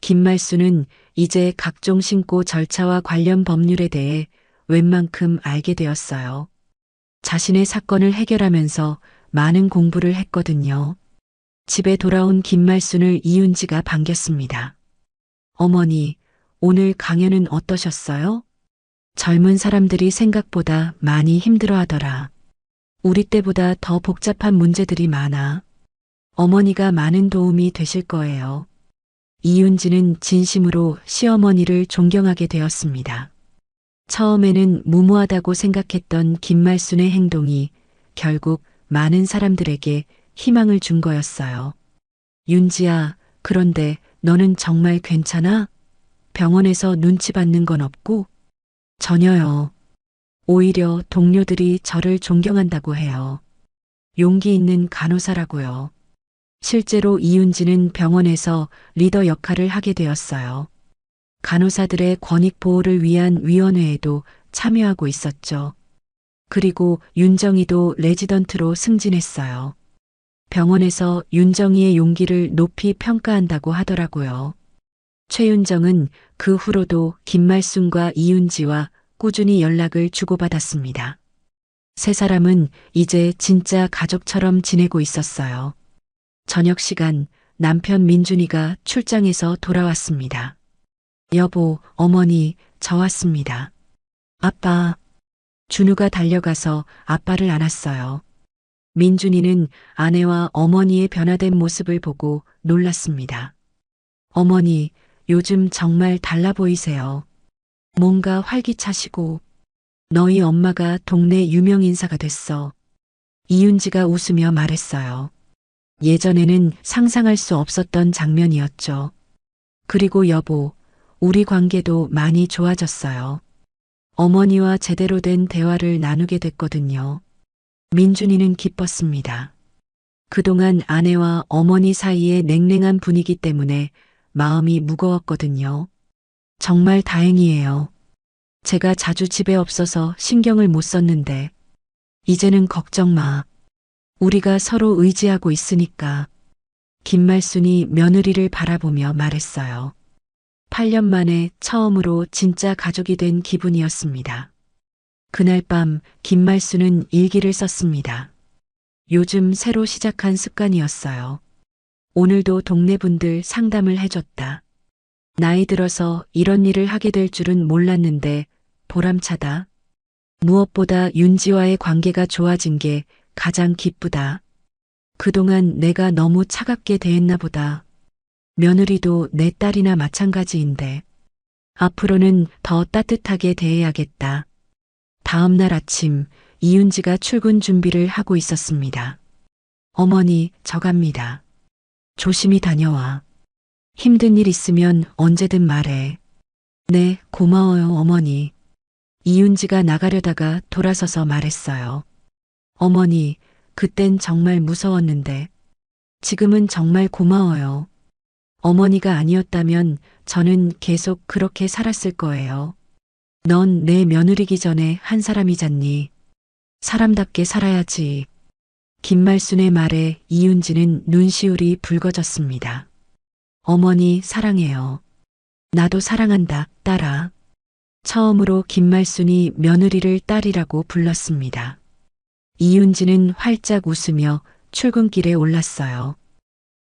김말수는 이제 각종 신고 절차와 관련 법률에 대해 웬만큼 알게 되었어요. 자신의 사건을 해결하면서 많은 공부를 했거든요. 집에 돌아온 김말순을 이윤지가 반겼습니다. 어머니, 오늘 강연은 어떠셨어요? 젊은 사람들이 생각보다 많이 힘들어하더라. 우리 때보다 더 복잡한 문제들이 많아. 어머니가 많은 도움이 되실 거예요. 이윤지는 진심으로 시어머니를 존경하게 되었습니다. 처음에는 무모하다고 생각했던 김말순의 행동이 결국 많은 사람들에게 희망을 준 거였어요. 윤지야, 그런데 너는 정말 괜찮아? 병원에서 눈치 받는 건 없고? 전혀요. 오히려 동료들이 저를 존경한다고 해요. 용기 있는 간호사라고요. 실제로 이윤지는 병원에서 리더 역할을 하게 되었어요. 간호사들의 권익 보호를 위한 위원회에도 참여하고 있었죠. 그리고 윤정이도 레지던트로 승진했어요. 병원에서 윤정이의 용기를 높이 평가한다고 하더라고요. 최윤정은 그 후로도 김말순과 이윤지와 꾸준히 연락을 주고받았습니다. 세 사람은 이제 진짜 가족처럼 지내고 있었어요. 저녁 시간 남편 민준이가 출장에서 돌아왔습니다. 여보, 어머니, 저 왔습니다. 아빠. 준우가 달려가서 아빠를 안았어요. 민준이는 아내와 어머니의 변화된 모습을 보고 놀랐습니다. 어머니, 요즘 정말 달라 보이세요. 뭔가 활기차시고, 너희 엄마가 동네 유명 인사가 됐어. 이윤지가 웃으며 말했어요. 예전에는 상상할 수 없었던 장면이었죠. 그리고 여보, 우리 관계도 많이 좋아졌어요. 어머니와 제대로 된 대화를 나누게 됐거든요. 민준이는 기뻤습니다. 그동안 아내와 어머니 사이의 냉랭한 분위기 때문에 마음이 무거웠거든요. 정말 다행이에요. 제가 자주 집에 없어서 신경을 못 썼는데, 이제는 걱정 마. 우리가 서로 의지하고 있으니까. 김말순이 며느리를 바라보며 말했어요. 8년 만에 처음으로 진짜 가족이 된 기분이었습니다. 그날 밤 김말순은 일기를 썼습니다. 요즘 새로 시작한 습관이었어요. 오늘도 동네 분들 상담을 해줬다. 나이 들어서 이런 일을 하게 될 줄은 몰랐는데 보람차다. 무엇보다 윤지와의 관계가 좋아진 게 가장 기쁘다. 그동안 내가 너무 차갑게 대했나 보다. 며느리도 내 딸이나 마찬가지인데 앞으로는 더 따뜻하게 대해야겠다. 다음 날 아침 이윤지가 출근 준비를 하고 있었습니다. 어머니, 저 갑니다. 조심히 다녀와. 힘든 일 있으면 언제든 말해. 네, 고마워요, 어머니. 이윤지가 나가려다가 돌아서서 말했어요. 어머니, 그땐 정말 무서웠는데 지금은 정말 고마워요. 어머니가 아니었다면 저는 계속 그렇게 살았을 거예요. 넌 내 며느리기 전에 한 사람이잖니. 사람답게 살아야지. 김말순의 말에 이윤지는 눈시울이 붉어졌습니다. 어머니 사랑해요. 나도 사랑한다, 딸아. 처음으로 김말순이 며느리를 딸이라고 불렀습니다. 이윤지는 활짝 웃으며 출근길에 올랐어요.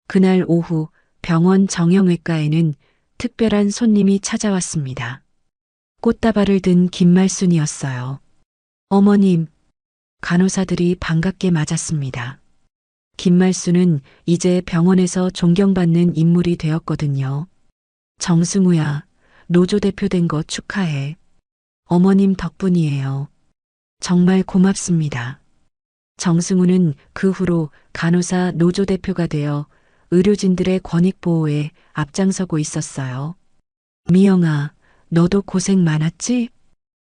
그날 오후 병원 정형외과에는 특별한 손님이 찾아왔습니다. 꽃다발을 든 김말순이었어요. 어머님, 간호사들이 반갑게 맞았습니다. 김말순은 이제 병원에서 존경받는 인물이 되었거든요. 정승우야, 노조 대표 된 거 축하해. 어머님 덕분이에요. 정말 고맙습니다. 정승우는 그 후로 간호사 노조 대표가 되어 의료진들의 권익 보호에 앞장서고 있었어요. 미영아, 너도 고생 많았지?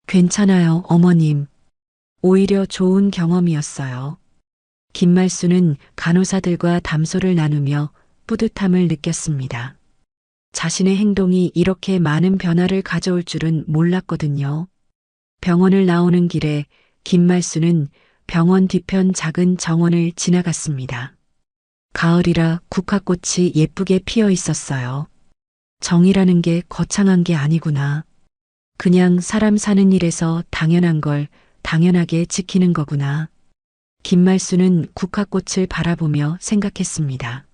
괜찮아요, 어머님. 오히려 좋은 경험이었어요. 김말순은 간호사들과 담소를 나누며 뿌듯함을 느꼈습니다. 자신의 행동이 이렇게 많은 변화를 가져올 줄은 몰랐거든요. 병원을 나오는 길에 김말순은 병원 뒤편 작은 정원을 지나갔습니다. 가을이라 국화꽃이 예쁘게 피어 있었어요. 정이라는 게 거창한 게 아니구나. 그냥 사람 사는 일에서 당연한 걸 당연하게 지키는 거구나. 김말순은 국화꽃을 바라보며 생각했습니다.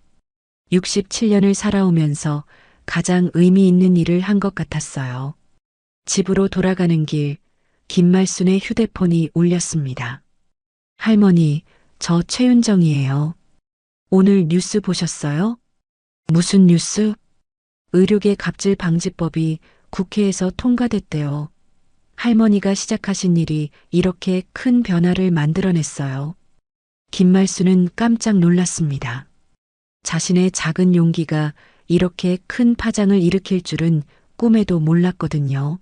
67년을 살아오면서 가장 의미 있는 일을 한 것 같았어요. 집으로 돌아가는 길, 김말순의 휴대폰이 울렸습니다. 할머니, 저 최윤정이에요. 오늘 뉴스 보셨어요? 무슨 뉴스? 의료계 갑질 방지법이 국회에서 통과됐대요. 할머니가 시작하신 일이 이렇게 큰 변화를 만들어냈어요. 김말순은 깜짝 놀랐습니다. 자신의 작은 용기가 이렇게 큰 파장을 일으킬 줄은 꿈에도 몰랐거든요.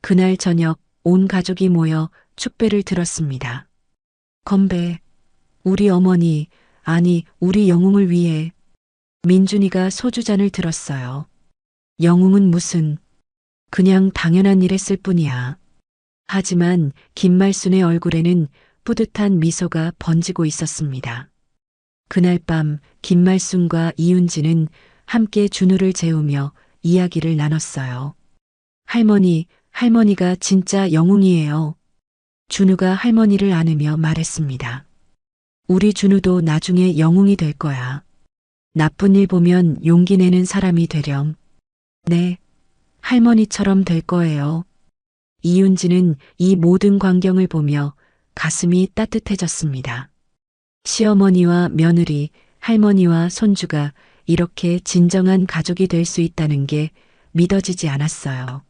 그날 저녁 온 가족이 모여 축배를 들었습니다. 건배, 우리 어머니, 아니, 우리 영웅을 위해. 민준이가 소주잔을 들었어요. 영웅은 무슨, 그냥 당연한 일 했을 뿐이야. 하지만 김말순의 얼굴에는 뿌듯한 미소가 번지고 있었습니다. 그날 밤 김말순과 이윤지는 함께 준우를 재우며 이야기를 나눴어요. 할머니, 할머니가 진짜 영웅이에요. 준우가 할머니를 안으며 말했습니다. 우리 준우도 나중에 영웅이 될 거야. 나쁜 일 보면 용기 내는 사람이 되렴. 네, 할머니처럼 될 거예요. 이윤지는 이 모든 광경을 보며 가슴이 따뜻해졌습니다. 시어머니와 며느리, 할머니와 손주가 이렇게 진정한 가족이 될 수 있다는 게 믿어지지 않았어요.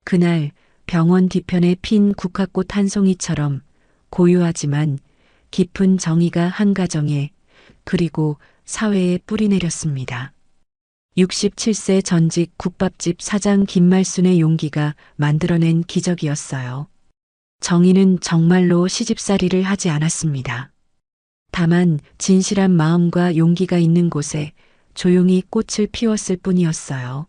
그날 병원 뒤편에 핀 국화꽃 한 송이처럼 고요하지만 깊은 정의가 한 가정에 그리고 사회에 뿌리내렸습니다. 67세 전직 국밥집 사장 김말순의 용기가 만들어낸 기적이었어요. 정의는 정말로 시집살이를 하지 않았습니다. 다만 진실한 마음과 용기가 있는 곳에 조용히 꽃을 피웠을 뿐이었어요.